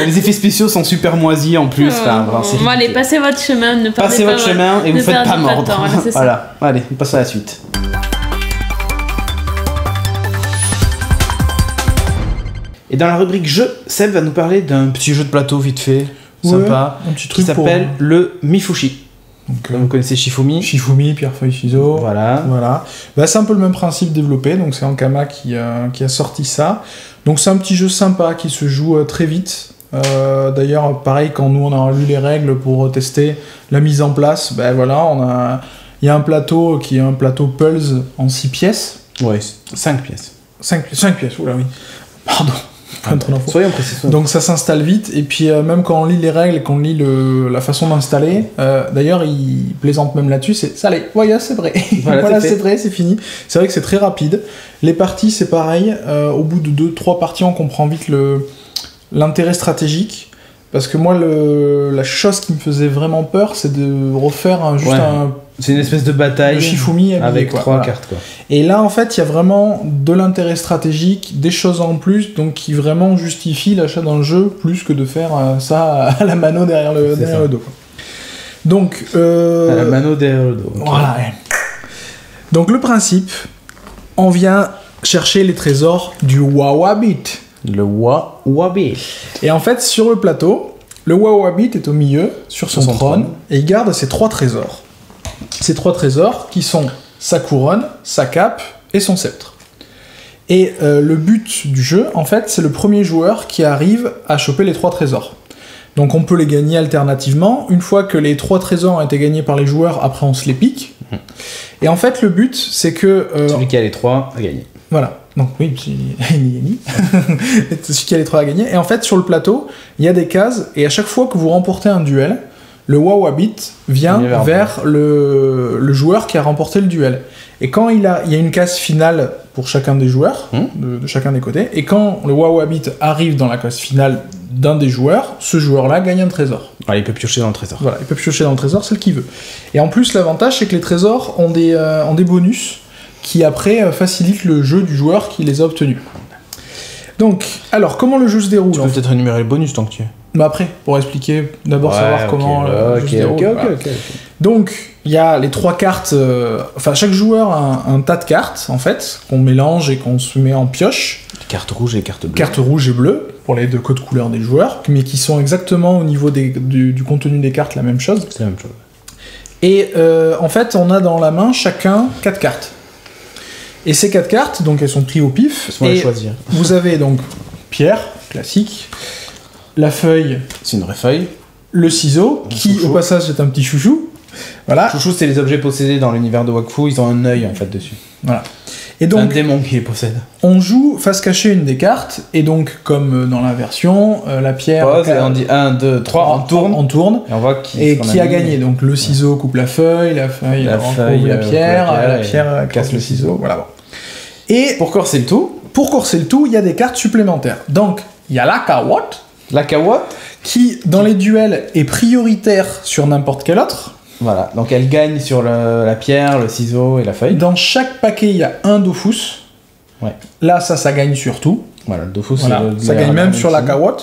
Les effets spéciaux sont super moisis en plus. Bon, allez, passez votre chemin, ne perdez passez pas votre chemin et vous faites pas mordre. Temps, voilà. Allez, on passe à la suite. Et dans la rubrique jeu, Seb va nous parler d'un petit jeu de plateau vite fait, sympa, un petit truc qui s'appelle le Mifushi. Donc, vous connaissez Shifumi. Shifumi, pierre, feuille, ciseaux. Voilà. Bah, c'est un peu le même principe développé, donc c'est Ankama qui a sorti ça. Donc c'est un petit jeu sympa qui se joue très vite. D'ailleurs, pareil, quand nous on a lu les règles pour tester la mise en place, ben voilà, il y a un plateau qui est un plateau Pulse en 6 pièces. Ouais, 5 pièces. 5 pièces, oula oui. Pardon. Soyons précis. Donc ça s'installe vite, et puis même quand on lit les règles et qu'on lit la façon d'installer, d'ailleurs il plaisante même là-dessus, c'est ça allez, voilà c'est vrai, voilà c'est vrai, c'est fini. C'est vrai que c'est très rapide. Les parties c'est pareil, au bout de 2-3 parties on comprend vite l'intérêt stratégique, parce que moi la chose qui me faisait vraiment peur c'est de refaire c'est une espèce de bataille de Shifumi avec 3 cartes quoi. Et là en fait il y a vraiment de l'intérêt stratégique, des choses en plus, donc qui vraiment justifient l'achat d'un jeu plus que de faire ça à la mano derrière le dos quoi. Donc à la mano derrière le dos. Okay. Voilà. Donc le principe, on vient chercher les trésors du Wawabit. Le Wawabit. Et en fait sur le plateau, le Wawabit est au milieu sur son trône et il garde ses 3 trésors. Ces 3 trésors qui sont sa couronne, sa cape et son sceptre. Et le but du jeu, en fait, c'est le premier joueur qui arrive à choper les 3 trésors. Donc on peut les gagner alternativement. Une fois que les 3 trésors ont été gagnés par les joueurs, après on se les pique. Et en fait, le but, c'est que... celui qui a les 3 a gagné. Voilà. Donc oui, celui qui a les 3 a gagné. Et en fait, sur le plateau, il y a des cases, et à chaque fois que vous remportez un duel, le Wawabit vient vers le joueur qui a remporté le duel. Et quand il y a une case finale pour chacun des joueurs, de chacun des côtés, et quand le Wawabit arrive dans la case finale d'un des joueurs, ce joueur-là gagne un trésor. Ah, il peut piocher dans le trésor. Voilà, il peut piocher dans le trésor, c'est le qu'il veut. Et en plus, l'avantage, c'est que les trésors ont des bonus qui après facilitent le jeu du joueur qui les a obtenus. Donc, alors, comment le jeu se déroule? Tu peux peut-être énumérer les bonus tant que tu es. Mais après, pour expliquer, d'abord savoir comment le jeu se déroule. Ok. Donc, il y a les 3 cartes... Enfin, chaque joueur a un tas de cartes, en fait, qu'on mélange et qu'on se met en pioche. Les cartes rouges et les cartes bleues. Cartes rouges et bleues, pour les 2 codes couleurs des joueurs, mais qui sont exactement au niveau du contenu des cartes la même chose. C'est la même chose. Et en fait, on a dans la main chacun 4 cartes. Et ces 4 cartes, donc elles sont prises au pif. Et choisir. Vous avez donc pierre, classique, la feuille, c'est une vraie feuille, le ciseau, qui au passage est un petit chouchou. Voilà. Chouchou, c'est les objets possédés dans l'univers de Wakfu, ils ont un œil en fait dessus. Voilà. Et donc, c'est un démon qui les possède. On joue face cachée une des cartes, et donc comme dans la version, la pierre... Pose, et on dit 1, 2, 3, on tourne, et on voit qui a gagné. Donc le ciseau coupe la feuille coupe la pierre casse le ciseau. Voilà. Bon. Et pour corser le tout, il y a des cartes supplémentaires. Donc il y a la Kawat, qui dans les duels est prioritaire sur n'importe quel autre. Voilà, donc elle gagne sur la pierre, le ciseau et la feuille. Dans chaque paquet, il y a un Dofus. Ouais. Là, ça gagne sur tout. Voilà, le Dofus, ça gagne même sur la Kawat.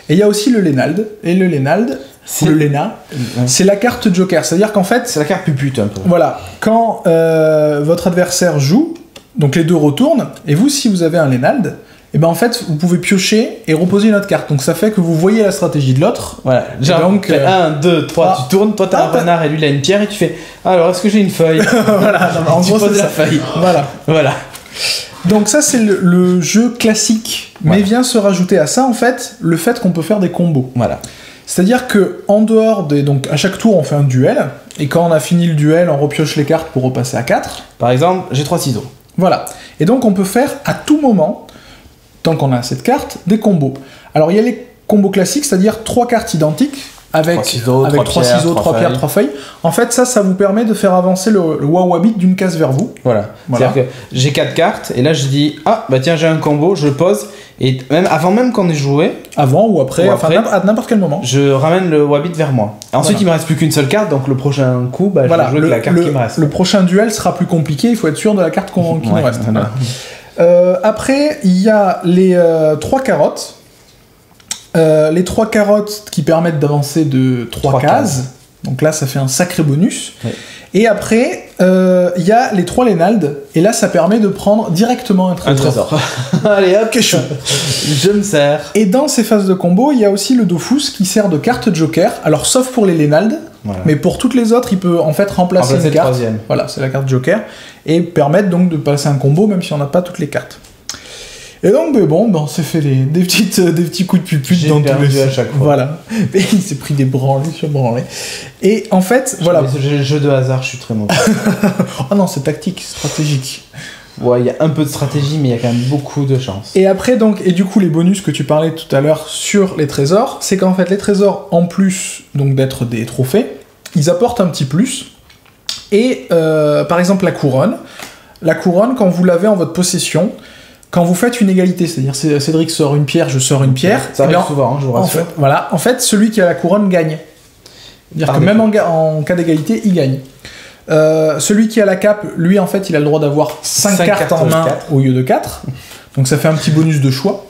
Et il y a aussi le Lenald. Et le Lenald, le Lena, c'est la carte Joker. C'est-à-dire qu'en fait... c'est la carte pupute un peu. Voilà, quand votre adversaire joue, donc les 2 retournent, et vous, si vous avez un Lenald... et ben en fait vous pouvez piocher et reposer une autre carte, donc ça fait que vous voyez la stratégie de l'autre. Voilà, genre donc 1, 2, 3 tu tournes, toi t'as un renard et lui il a une pierre et tu fais alors est-ce que j'ai une feuille? Voilà, en tu gros poses la feuille. Voilà. Donc ça c'est le jeu classique, mais vient se rajouter à ça en fait le fait qu'on peut faire des combos. Voilà. C'est-à-dire que en dehors donc à chaque tour on fait un duel, et quand on a fini le duel on repioche les cartes pour repasser à 4. Par exemple, j'ai 3 ciseaux. Voilà. Et donc on peut faire à tout moment, tant qu'on a cette carte, des combos. Alors il y a les combos classiques, c'est-à-dire 3 cartes identiques avec 3 ciseaux, 3 pierres, 3 feuilles. En fait, ça vous permet de faire avancer le Wawabit d'une case vers vous. Voilà. C'est-à-dire que j'ai 4 cartes, et là je dis ah bah tiens j'ai un combo, je pose, et avant même qu'on ait joué, avant ou après, à n'importe quel moment, je ramène le Wawabit vers moi. Et ensuite il me reste plus qu'une seule carte, donc le prochain coup, je joue avec la carte qui me reste. Le prochain duel sera plus compliqué, il faut être sûr de la carte qui nous reste. Voilà. Après, il y a les 3 carottes. Les 3 carottes qui permettent d'avancer de 3 cases. Donc là, ça fait un sacré bonus. Ouais. Et après, il y a les 3 Lénald. Et là, ça permet de prendre directement un trésor. Allez hop, Qu'est chaud. je me sers. Et dans ces phases de combo, il y a aussi le Dofus qui sert de carte joker. Alors, sauf pour les Lénald. Voilà. Mais pour toutes les autres, il peut en fait remplacer une carte. Troisième. Voilà, c'est la carte joker. Et permettre donc de passer un combo même si on n'a pas toutes les cartes. Et donc, on s'est fait des petits coups de pupute dans tous les à chaque fois. Voilà. Et il s'est pris des branlés sur branlés. Et en fait, voilà. Le jeu de hasard, je suis très mauvais. Oh non, c'est tactique, stratégique. Ouais, il y a un peu de stratégie, mais il y a quand même beaucoup de chance. Et après, donc, et du coup, les bonus que tu parlais tout à l'heure sur les trésors, c'est qu'en fait, les trésors, en plus donc d'être des trophées, ils apportent un petit plus. Et par exemple, la couronne, quand vous l'avez en votre possession, quand vous faites une égalité, c'est-à-dire Cédric sort une pierre, je sors une pierre, ça arrive souvent, je vous rassure. En fait, celui qui a la couronne gagne. C'est-à-dire que même en cas d'égalité, il gagne. Celui qui a la cape, lui, en fait, il a le droit d'avoir 5 cartes en main au lieu de 4. Donc ça fait un petit bonus de choix.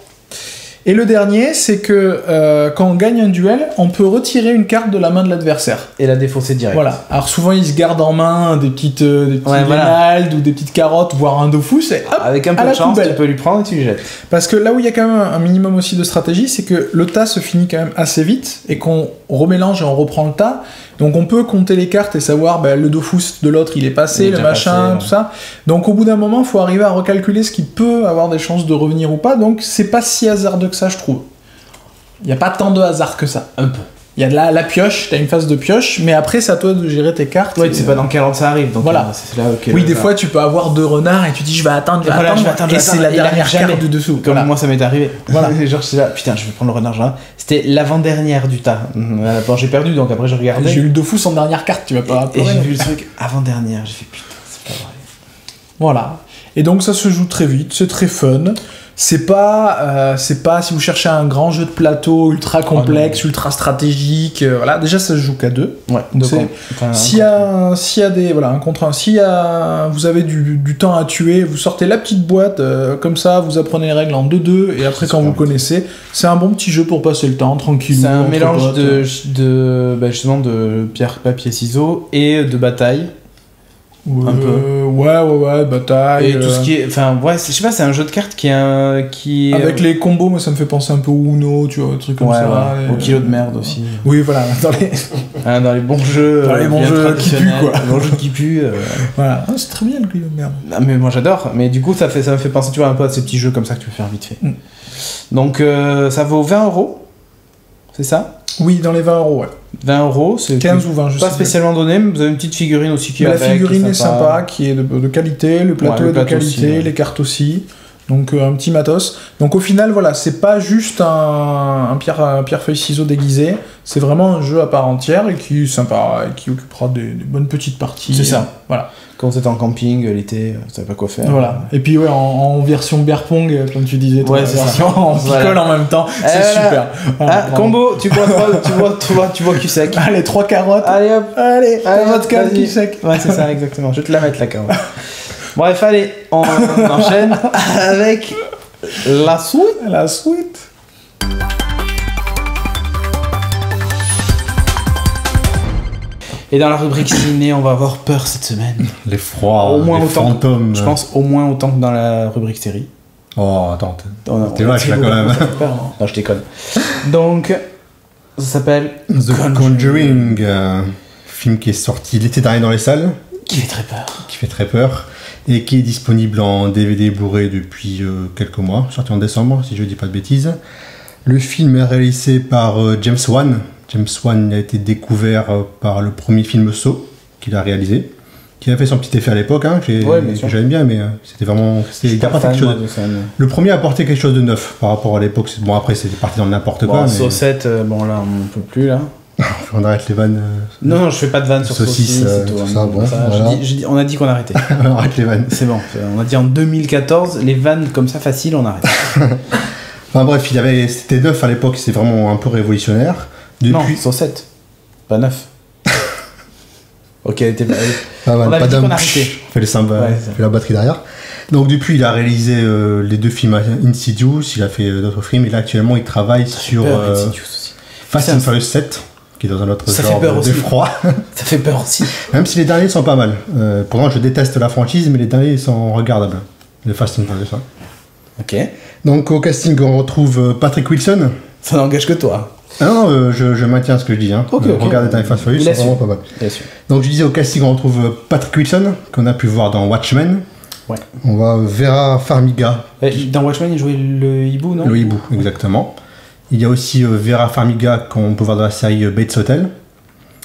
Et le dernier, c'est que quand on gagne un duel, on peut retirer une carte de la main de l'adversaire. Et la défausser direct. Voilà. Alors souvent, ils se gardent en main des petits Lénald ou des petites carottes, voire un Dofus, et hop, avec un peu de chance, tu peux lui prendre et tu lui jettes. Parce que là où il y a quand même un minimum aussi de stratégie, c'est que le tas se finit quand même assez vite, et qu'on remélange et on reprend le tas. Donc on peut compter les cartes et savoir le Dofus de l'autre il est passé, le machin, tout ça. Donc au bout d'un moment, il faut arriver à recalculer ce qui peut avoir des chances de revenir ou pas. Donc c'est pas si hasardeux que ça, je trouve. Il n'y a pas tant de hasard que ça. Un peu. Il y a de la pioche, t'as une phase de pioche, mais après c'est à toi de gérer tes cartes. Ouais, tu sais pas dans quel ordre ça arrive. Donc voilà. C'est là, okay, oui, des fois tu peux avoir 2 renards et tu dis je vais attendre, et c'est la dernière carte du dessous. Comme moi ça m'est arrivé. Voilà. Genre je suis là, putain, je vais prendre le renard là. C'était l'avant-dernière du tas. Bon, j'ai perdu donc après je regardais. J'ai eu le Dofus en dernière carte, tu vas pas. Et j'ai vu le truc avant-dernière, j'ai fait putain, c'est pas vrai. Voilà. Et donc ça se joue très vite, c'est très fun. C'est pas si vous cherchez un grand jeu de plateau ultra complexe, ultra stratégique, voilà. Déjà ça se joue qu'à 2. Ouais. S'il y a des un contre 1, si vous avez du temps à tuer, vous sortez la petite boîte comme ça, vous apprenez les règles en 2-2 et après quand vous connaissez, c'est un bon petit jeu pour passer le temps tranquille. C'est un mélange justement de pierre, papier, ciseaux et de bataille. Un peu. Ouais, bataille. Et tout ce qui est. Enfin, ouais, je sais pas, c'est un jeu de cartes qui est. Avec les combos, moi ça me fait penser un peu au Uno, tu vois, un truc comme ça. Ouais. Au kilo de merde aussi. Oui, voilà, dans les bons jeux. Dans les bons jeux qui puent, quoi. Les bons jeux qui puent. Voilà, c'est très bien le kilo de merde. Ah, mais moi j'adore, mais du coup ça me fait penser, tu vois, un peu à ces petits jeux comme ça que tu peux faire vite fait. Donc ça vaut 20€, c'est ça? Oui, dans les 20€, ouais. 20€, c'est 15 ou 20, je sais pas spécialement donné, mais vous avez une petite figurine aussi qui est la figurine est sympa, qui est de qualité, le plateau est de qualité, les cartes aussi. Donc un petit matos. Donc au final, voilà, c'est pas juste un pierre-feuille-ciseau déguisé, c'est vraiment un jeu à part entière et qui est sympa et qui occupera des bonnes petites parties. C'est ça. Voilà. Quand vous êtes en camping l'été, vous savez pas quoi faire. Voilà. Et puis ouais, en version beer pong, comme tu disais, c'est version ça. en picole en même temps, c'est super. Voilà, combo, tu bois cul sec. Allez, 3 carottes. Allez hop. Allez, vodka cul sec. Ouais, c'est ça, exactement. Je vais te la mettre la carotte. Bref, allez, on enchaîne avec la suite. La suite. Et dans la rubrique ciné, on va avoir peur cette semaine. Les froids, au moins les autant fantômes. Je pense au moins autant que dans la rubrique série. Oh, attends, t'es vache là quand même. Non, je déconne. Donc, ça s'appelle The Conjuring, film qui est sorti l'été dernier dans les salles. Qui fait très peur. Qui fait très peur. Et qui est disponible en DVD Blu-ray depuis quelques mois, sorti en décembre, si je ne dis pas de bêtises. Le film est réalisé par James Wan. James Wan a été découvert par le premier film Saw qu'il a réalisé, qui a fait son petit effet à l'époque, hein, que j'aime bien, mais c'était vraiment... Le premier a apporté quelque chose de neuf par rapport à l'époque. Bon, après, c'était parti dans n'importe quoi. Saw 7, bon là, on ne peut plus, là. On arrête les vannes. Non, je fais pas de vannes sur saucisse, tout ça, bon. Voilà. On a dit qu'on arrêtait. On arrête les vannes. C'est bon. On a dit en 2014, les vannes comme ça faciles, on arrête. Enfin bref, c'était neuf à l'époque, c'était vraiment un peu révolutionnaire. Depuis... Non, Saw 7, pas 9. Ok, elle était. On a dit qu'on arrêtait. On fait les cymbales, on fait la batterie derrière. Donc depuis, il a réalisé les 2 films Insidious, il a fait d'autres films, et là actuellement il travaille sur Fast and Furious 7, qui est dans un autre genre d'effroi. Ça fait peur aussi. Même si les derniers sont pas mal. Pourtant, je déteste la franchise, mais les derniers sont regardables. Les Fast and Furious. Ok. Donc au casting, on retrouve Patrick Wilson. Ça n'engage que toi. Ah non, je maintiens ce que je dis. Hein. Regardez les Fast and Furious, c'est vraiment pas mal. Donc je disais au casting, on retrouve Patrick Wilson, qu'on a pu voir dans Watchmen. Ouais. On voit Vera Farmiga. Dans Watchmen, il jouait le hibou, non? Le hibou, exactement. Il y a aussi Vera Farmiga qu'on peut voir dans la série Bates Hotel.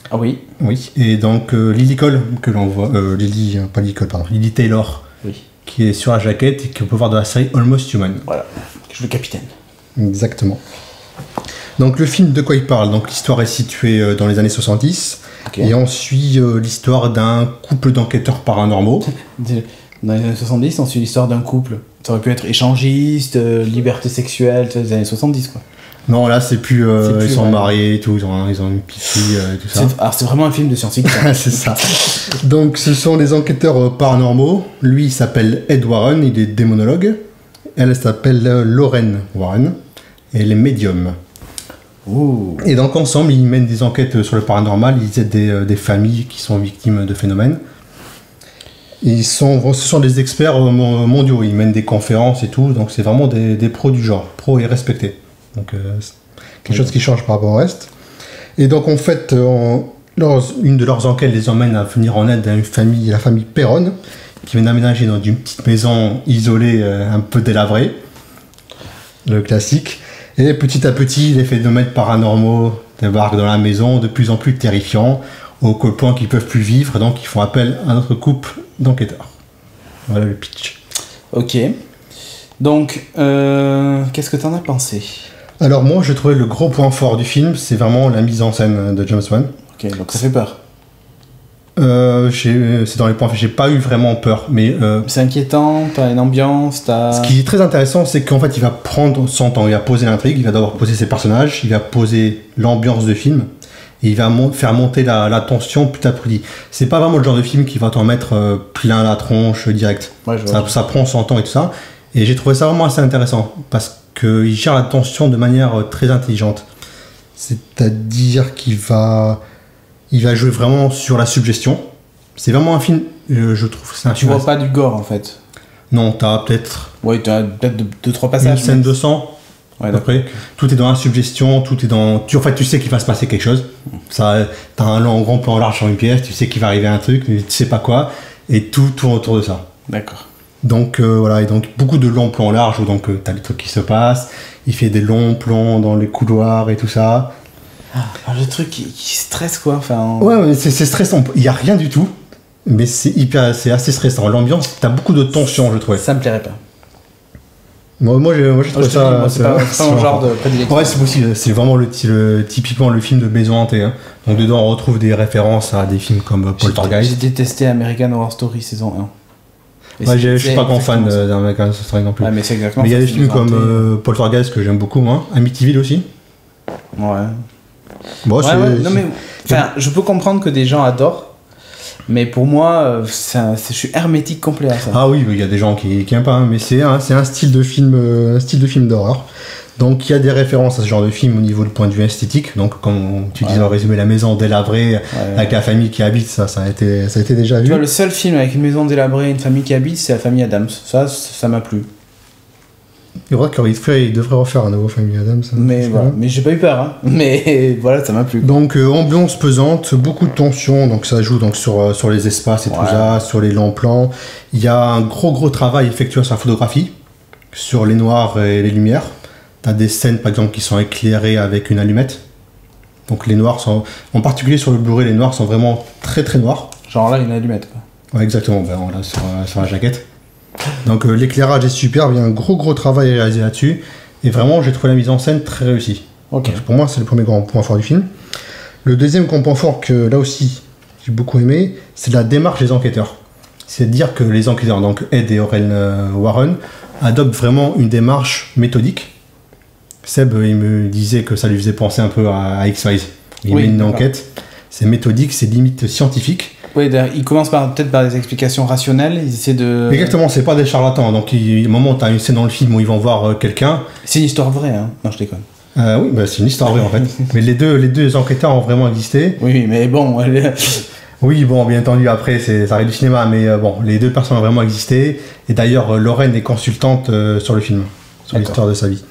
Ah oui. Oui. Et donc Lily Cole, que l'on voit. Lily Taylor. Oui. Qui est sur la jaquette et qu'on peut voir dans la série Almost Human. Voilà. Qui joue le capitaine. Exactement. Donc le film, de quoi il parle? Donc l'histoire est située dans les années 70. Okay. Et on suit l'histoire d'un couple d'enquêteurs paranormaux. Dans les années 70, on suit l'histoire d'un couple. Ça aurait pu être échangiste, liberté sexuelle, des années 70 quoi. Non, là c'est plus, ils sont mariés et tout, ils ont une petite fille et tout ça. Alors c'est vraiment un film de science-fiction. C'est ça. Donc ce sont des enquêteurs paranormaux. Lui il s'appelle Ed Warren, il est démonologue. Elle s'appelle Lauren Warren. Et elle est médium. Ouh. Et donc ensemble ils mènent des enquêtes sur le paranormal, ils aident des familles qui sont victimes de phénomènes. Ce sont des experts mondiaux, ils mènent des conférences et tout, donc c'est vraiment des pros du genre, pros et respectés. Donc quelque chose qui change par rapport au reste. Et donc en fait, une de leurs enquêtes les emmène à venir en aide à une famille, la famille Perron, qui vient d'aménager dans une petite maison isolée, un peu délabrée, le classique. Et petit à petit, les phénomènes paranormaux débarquent dans la maison, de plus en plus terrifiants, au point qu'ils peuvent plus vivre, donc ils font appel à notre couple d'enquêteurs. Voilà le pitch. Ok. Donc, qu'est-ce que t'en as pensé? Alors moi, j'ai trouvé le gros point fort du film, c'est vraiment la mise en scène de James Wan. Ok, donc ça fait peur. C'est dans les points, j'ai pas eu vraiment peur, mais c'est inquiétant, t'as une ambiance, Ce qui est très intéressant, c'est qu'en fait, il va prendre son temps, il va poser l'intrigue, il va d'abord poser ses personnages, il va poser l'ambiance de film, et il va faire monter la tension petit à petit. C'est pas vraiment le genre de film qui va t'en mettre plein la tronche direct. Ouais, ça prend son temps et tout ça, et j'ai trouvé ça vraiment assez intéressant, parce qu'il gère la tension de manière très intelligente. C'est-à-dire qu'il va jouer vraiment sur la suggestion. C'est vraiment un film, je trouve. Tu vois pas du gore en fait? Non, t'as peut-être. Oui, t'as peut-être 2-3 passages. Une scène de sang. Ouais, après, tout est dans la suggestion, tout est dans. En fait, tu sais qu'il va se passer quelque chose. T'as un grand plan large sur une pièce, tu sais qu'il va arriver un truc, mais tu sais pas quoi, et tout tourne autour de ça. D'accord. Donc voilà, et donc beaucoup de longs plans larges où donc t'as les trucs qui se passent. Il fait des longs plans dans les couloirs et tout ça. Le truc qui stresse quoi. Enfin. Ouais, c'est stressant. Il y a rien du tout, mais c'est assez stressant. L'ambiance, t'as beaucoup de tension, je trouvais. Ça me plairait pas. Moi j'ai trouvé ça. C'est pas mon genre de prédilection. Ouais, c'est possible. C'est vraiment typiquement le film de maison hantée. Hein. Donc dedans on retrouve des références à des films comme Poltergeist. J'ai détesté American Horror Story saison 1. Ouais, je suis pas grand fan d'American Horror Story non plus. Ouais, mais c'est exactement. Mais il y a des films comme Poltergeist que j'aime beaucoup, moi. Amityville aussi. Ouais. Bon, ouais. Non mais, enfin, je peux comprendre que des gens adorent, mais pour moi, je suis hermétique complet à ça. Ah oui, il y a des gens qui aiment pas, hein, mais c'est un style de film, d'horreur. Donc il y a des références à ce genre de film au niveau du point de vue esthétique. Donc comme tu disais en résumé, la maison délabrée avec la famille qui habite, ça a été déjà vu. Tu vois, le seul film avec une maison délabrée et une famille qui habite, c'est la famille Addams. Ça m'a plu. Il devrait refaire un nouveau Family Addams. Mais voilà, mais j'ai pas eu peur, hein. Mais voilà, ça m'a plu. Donc ambiance pesante, beaucoup de tension, donc ça joue donc sur les espaces et tout ça, sur les longs plans. Il y a un gros travail effectué sur la photographie, sur les noirs et les lumières. T'as des scènes par exemple qui sont éclairées avec une allumette. Donc les noirs sont, en particulier sur le Blu-ray, les noirs sont vraiment très noirs. Genre là, une allumette quoi. Ouais, exactement, ben, voilà, sur la jaquette. Donc l'éclairage est superbe, il y a un gros travail réalisé là-dessus, et vraiment j'ai trouvé la mise en scène très réussie. Okay. Donc, pour moi c'est le premier grand point fort du film. Le deuxième grand point fort que là aussi j'ai beaucoup aimé, c'est la démarche des enquêteurs. C'est-à-dire que les enquêteurs, donc Ed et Lauren Warren, adoptent vraiment une démarche méthodique. Seb il me disait que ça lui faisait penser un peu à X-Files. Il met une enquête, c'est méthodique, c'est limite scientifique. Ouais, ils commencent peut-être par des explications rationnelles, ils essaient de... Exactement, c'est pas des charlatans. Donc, au moment où tu as une scène dans le film où ils vont voir quelqu'un... C'est une histoire vraie, hein. Non, je déconne. Oui, bah, c'est une histoire vraie, en fait. Mais les deux enquêteurs ont vraiment existé. Oui, mais bon... Oui, bon, bien entendu, après, ça arrive du cinéma, mais bon, les deux personnes ont vraiment existé. Et d'ailleurs, Lorraine est consultante sur le film, sur l'histoire de sa vie.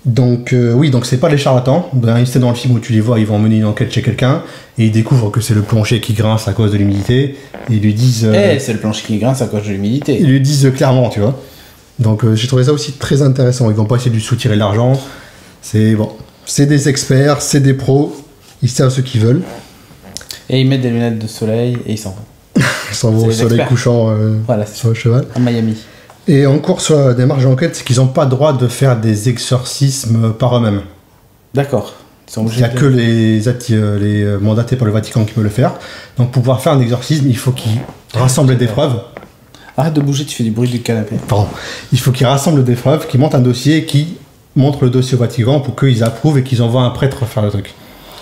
Donc, oui, donc c'est pas les charlatans. C'est dans le film où tu les vois, ils vont mener une enquête chez quelqu'un, et ils découvrent que c'est le plancher qui grince à cause de l'humidité, et ils lui disent... c'est le plancher qui grince à cause de l'humidité. Ils lui disent clairement, tu vois. Donc, j'ai trouvé ça aussi très intéressant. Ils vont pas essayer de lui soutirer de l'argent. C'est bon, c'est des experts, c'est des pros, ils savent ce qu'ils veulent. Et ils mettent des lunettes de soleil et ils s'en vont. Ils s'en vont au soleil couchant sur le cheval. À Miami. Et encore sur la démarche d'enquête, c'est qu'ils n'ont pas le droit de faire des exorcismes par eux-mêmes. D'accord. Il n'y a que les mandatés par le Vatican qui peuvent le faire. Donc pour pouvoir faire un exorcisme, il faut qu'ils rassemblent des preuves. Arrête de bouger, tu fais du bruit du canapé. Pardon. Il faut qu'ils rassemblent des preuves, qu'ils montent un dossier, qui montrent le dossier au Vatican pour qu'ils approuvent et qu'ils envoient un prêtre faire le truc.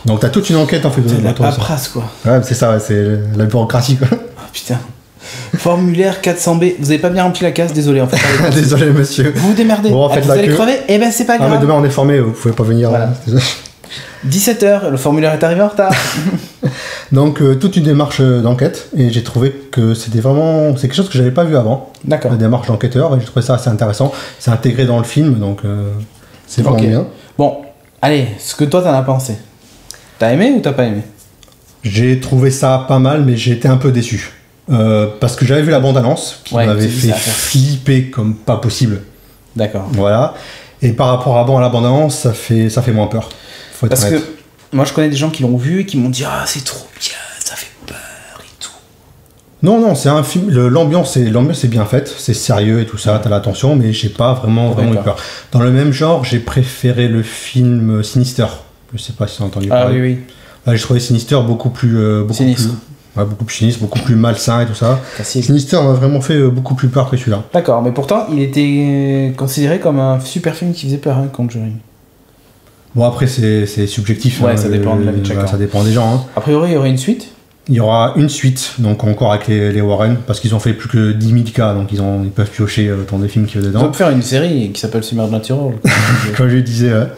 Donc t'as toute une enquête en fait. C'est de la paperasse quoi. Ouais, c'est ça, c'est la bureaucratie quoi. Oh putain. Formulaire 400B. Vous avez pas bien rempli la case, désolé en fait. Désolé monsieur. Vous vous démerdez. Bon, en fait, vous allez crever, eh ben c'est pas grave. Ah mais demain on est formé, vous pouvez pas venir. Voilà. 17h, le formulaire est arrivé en retard. Donc toute une démarche d'enquête, et j'ai trouvé que c'est quelque chose que j'avais pas vu avant. D'accord. La démarche d'enquêteur, et j'ai trouvé ça assez intéressant. C'est intégré dans le film, donc c'est vraiment bien. Bon, allez, ce que toi t'en as pensé. T'as aimé ou t'as pas aimé? J'ai trouvé ça pas mal, mais j'ai été un peu déçu. Parce que j'avais vu la bande-annonce, qui m'avait fait flipper comme pas possible. D'accord. Voilà. Et par rapport à la bande-annonce, ça fait moins peur. Faut être Parce honnête. que moi je connais des gens qui l'ont vu et qui m'ont dit ah c'est trop bien, ça fait peur et tout. Non, c'est un film. L'ambiance est bien faite, c'est sérieux et tout ça, t'as l'attention, mais j'ai pas vraiment eu peur. Dans le même genre, j'ai préféré le film Sinister. Je sais pas si tu as entendu parler. Ah oui. Là, j'ai trouvé Sinister beaucoup plus sinistre. Beaucoup plus sinistre, beaucoup plus malsain et tout ça. Sinister m'a vraiment fait beaucoup plus peur que celui-là. D'accord, mais pourtant, il était considéré comme un super film qui faisait peur, hein, Conjuring. Bon, après, c'est subjectif. Ouais, ça dépend de la vie de chacun. Ça dépend des gens. Hein. A priori, il y aurait une suite. Il y aura une suite, donc encore avec les Warren, parce qu'ils ont fait plus que 10 000 cas, donc ils peuvent piocher autant des films qu'il y a dedans. Ils peuvent faire une série qui s'appelle Supernatural. Comme je disais, ouais.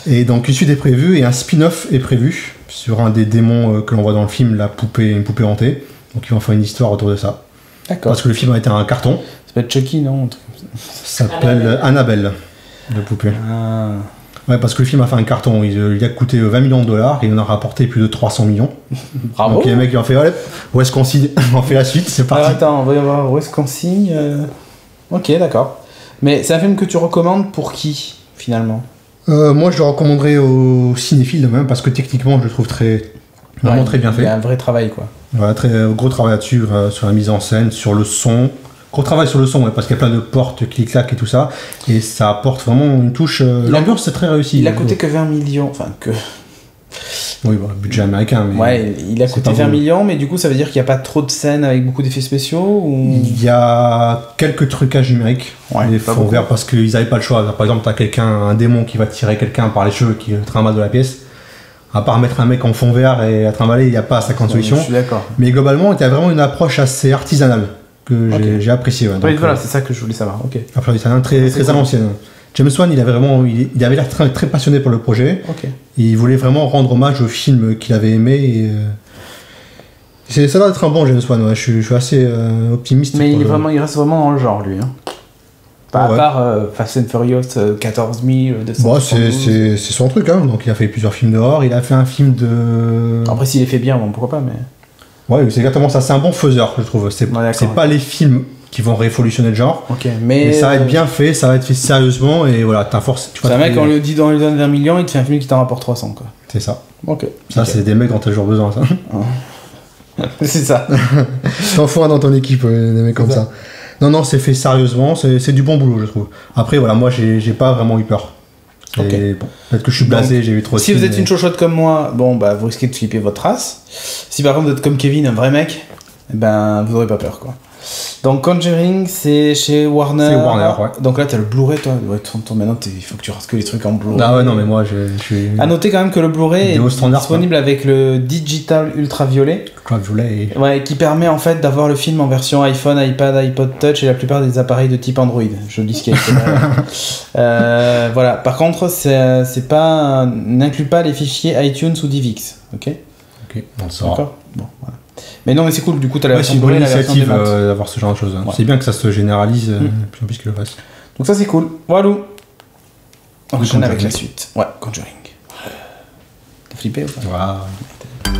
Et donc une suite est prévue, et un spin-off est prévu sur un des démons que l'on voit dans le film, une poupée hantée. Donc ils vont faire une histoire autour de ça. D'accord. Parce que le film a été un carton. Ça s'appelle Chucky, non? Ça s'appelle Annabelle, la poupée. Ah. Ouais, parce que le film a fait un carton. Il a coûté 20 millions de dollars et il en a rapporté plus de 300 millions. Bravo. Donc les mecs ils ont fait, allez, où est-ce qu'on signe? On fait la suite, c'est parti. Alors, attends, on va y voir où est-ce qu'on signe. Ok, d'accord. Mais c'est un film que tu recommandes pour qui, finalement? Moi je le recommanderais aux cinéphiles même, parce que techniquement je le trouve vraiment très bien fait. Il y a un vrai travail quoi. Voilà, très gros travail là-dessus, sur la mise en scène, sur le son. Gros travail sur le son, ouais, parce qu'il y a plein de portes, clic-clac et tout ça. Et ça apporte vraiment une touche. L'ambiance c'est très réussi. Il a coûté que 20 millions. Enfin, que. Oui, bon, budget américain. Mais ouais, il a coûté 20 millions, mais du coup ça veut dire qu'il n'y a pas trop de scènes avec beaucoup d'effets spéciaux ou... Il y a quelques trucages numériques. Ouais, les fonds verts, parce qu'ils n'avaient pas le choix. Par exemple, t'as un démon qui va tirer quelqu'un par les cheveux qui trimballe de la pièce. À part mettre un mec en fond vert et à trimballer, il n'y a pas 50 solutions. Je suis d'accord. Mais globalement, il y a vraiment une approche assez artisanale que j'ai apprécié. Ouais. Donc, voilà, c'est ça que je voulais savoir. Ok. Approche artisanale très à l'ancienne. James Wan, il avait l'air très passionné pour le projet. Ok. Il voulait vraiment rendre hommage au film qu'il avait aimé. Ça a l'air d'être un bon James Wan. Ouais. Je suis assez optimiste. Mais il reste vraiment dans le genre, lui. Hein. À part Fast and Furious 14 200. Bon, c'est son truc, hein. Donc il a fait plusieurs films dehors. Il a fait un film de. Après, s'il est fait bien, bon, pourquoi pas, mais. Ouais, c'est exactement ça. C'est un bon faiseur, je trouve. C'est pas les films qui vont révolutionner le genre. Ok, mais ça va être bien fait, ça va être fait sérieusement, et voilà, t'as force. C'est un mec, on lui donne 20 millions, il te fait un film qui t'en rapporte 300, quoi. C'est ça. Ok. Ça, c'est des mecs dont t'as toujours besoin, ça. C'est ça. T'en faut un dans ton équipe, des mecs comme ça. Non, c'est fait sérieusement, c'est du bon boulot, je trouve. Après, voilà, moi, j'ai pas vraiment eu peur. Okay. Bon, peut-être que je suis blasé, j'ai eu trop de Si vous êtes une chochotte comme moi, bon, bah, vous risquez de flipper votre race. Si par contre vous êtes comme Kevin, un vrai mec, ben, vous aurez pas peur, quoi. Donc Conjuring, c'est chez Warner. C'est Warner, ouais. Donc là, t'as le Blu-ray, toi. Ouais, maintenant, il faut que tu fasses que les trucs en Blu-ray. Ah ouais, non, mais moi, je suis... À noter quand même que le Blu-ray est disponible avec le Digital Ultraviolet. Ultraviolet. Ouais, qui permet en fait d'avoir le film en version iPhone, iPad, iPod Touch et la plupart des appareils de type Android. Je dis ce qui a été voilà. Par contre, c'est pas n'inclut pas les fichiers iTunes ou DivX. Ok, on le saura. D'accord. Bon, voilà. Mais non, mais c'est cool. Du coup, t'as la version c'est une bonne Blu-ray, la version initiative démat. d'avoir ce genre de choses. Ouais. C'est bien que ça se généralise plus en plus que le reste. Donc ça, c'est cool. Voilà. On enchaîne Conjuring. avec la suite. Ouais, Conjuring. T'es flippé ou pas? Wow.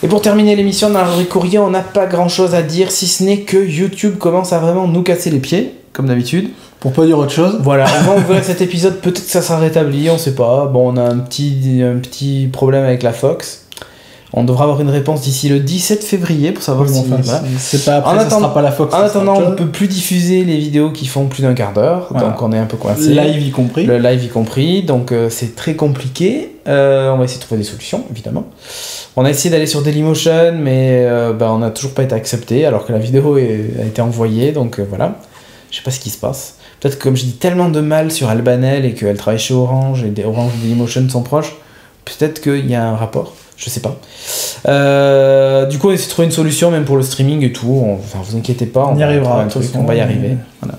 Et pour terminer l'émission dans la rubrique courrier, on n'a pas grand chose à dire si ce n'est que YouTube commence à vraiment nous casser les pieds, comme d'habitude. Pour pas dire autre chose. Voilà, on va ouvrir cet épisode, peut-être que ça sera rétabli, on sait pas. Bon, on a un petit problème avec la Fox. On devra avoir une réponse d'ici le 17 février pour savoir si... Voilà. C'est pas après, ça sera pas la Fox. En attendant, on ne peut plus diffuser les vidéos qui font plus d'un quart d'heure, voilà. Donc on est un peu coincé. Live y compris. Le live y compris, donc c'est très compliqué. On va essayer de trouver des solutions, évidemment. On a essayé d'aller sur Dailymotion, mais on n'a toujours pas été accepté, alors que la vidéo a été envoyée, donc voilà. Je sais pas ce qui se passe. Peut-être que comme je dis tellement de mal sur Albanel et qu'elle travaille chez Orange, et Orange et Dailymotion sont proches, peut-être qu'il y a un rapport. Je sais pas. Du coup, on essaie de trouver une solution, même pour le streaming et tout. Enfin, vous inquiétez pas, on y arrivera. On va y arriver. Voilà.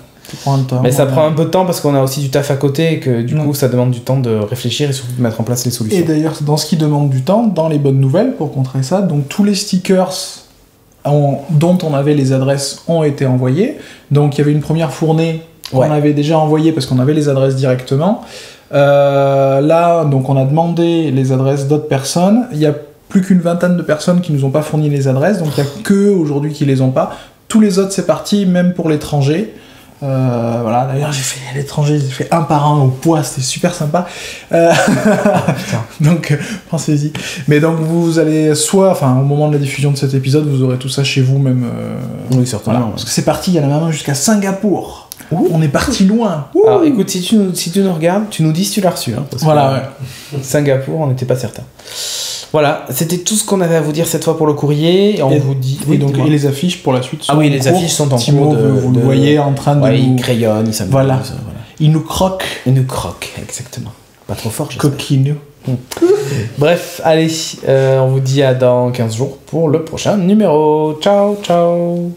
Mais ça prend un peu de temps parce qu'on a aussi du taf à côté et que du coup, ça demande du temps de réfléchir et surtout de mettre en place les solutions. Et d'ailleurs, dans ce qui demande du temps, dans les bonnes nouvelles, pour contrer ça, donc tous les stickers dont on avait les adresses ont été envoyés. Donc il y avait une première fournée qu'on avait déjà envoyée parce qu'on avait les adresses directement. Là, donc on a demandé les adresses d'autres personnes. Il y a plus qu'une vingtaine de personnes qui nous ont pas fourni les adresses, donc il y a que aujourd'hui qui les ont pas. Tous les autres c'est parti, même pour l'étranger. Voilà, d'ailleurs j'ai fait l'étranger, j'ai fait un par un au poids, c'était super sympa. Donc pensez-y. Mais donc vous allez au moment de la diffusion de cet épisode, vous aurez tout ça chez vous même. Oui, certainement. Voilà, parce que c'est parti, il y en a maintenant jusqu'à Singapour. On est parti loin. Alors écoute, si tu nous regardes, tu nous dis si tu l'as reçu. Hein, parce que, Singapour, on n'était pas certain. Voilà, c'était tout ce qu'on avait à vous dire cette fois pour le courrier. Et on vous dit. Oui, donc, et les affiches pour la suite sont en cours. Les affiches sont en Timo, cours. Vous le voyez en train de. Il crayonne, il s'amuse. Voilà. Il nous croque. Il nous croque, exactement. Pas trop fort, Coquinou. Bref, allez, on vous dit à dans 15 jours pour le prochain numéro. Ciao, ciao.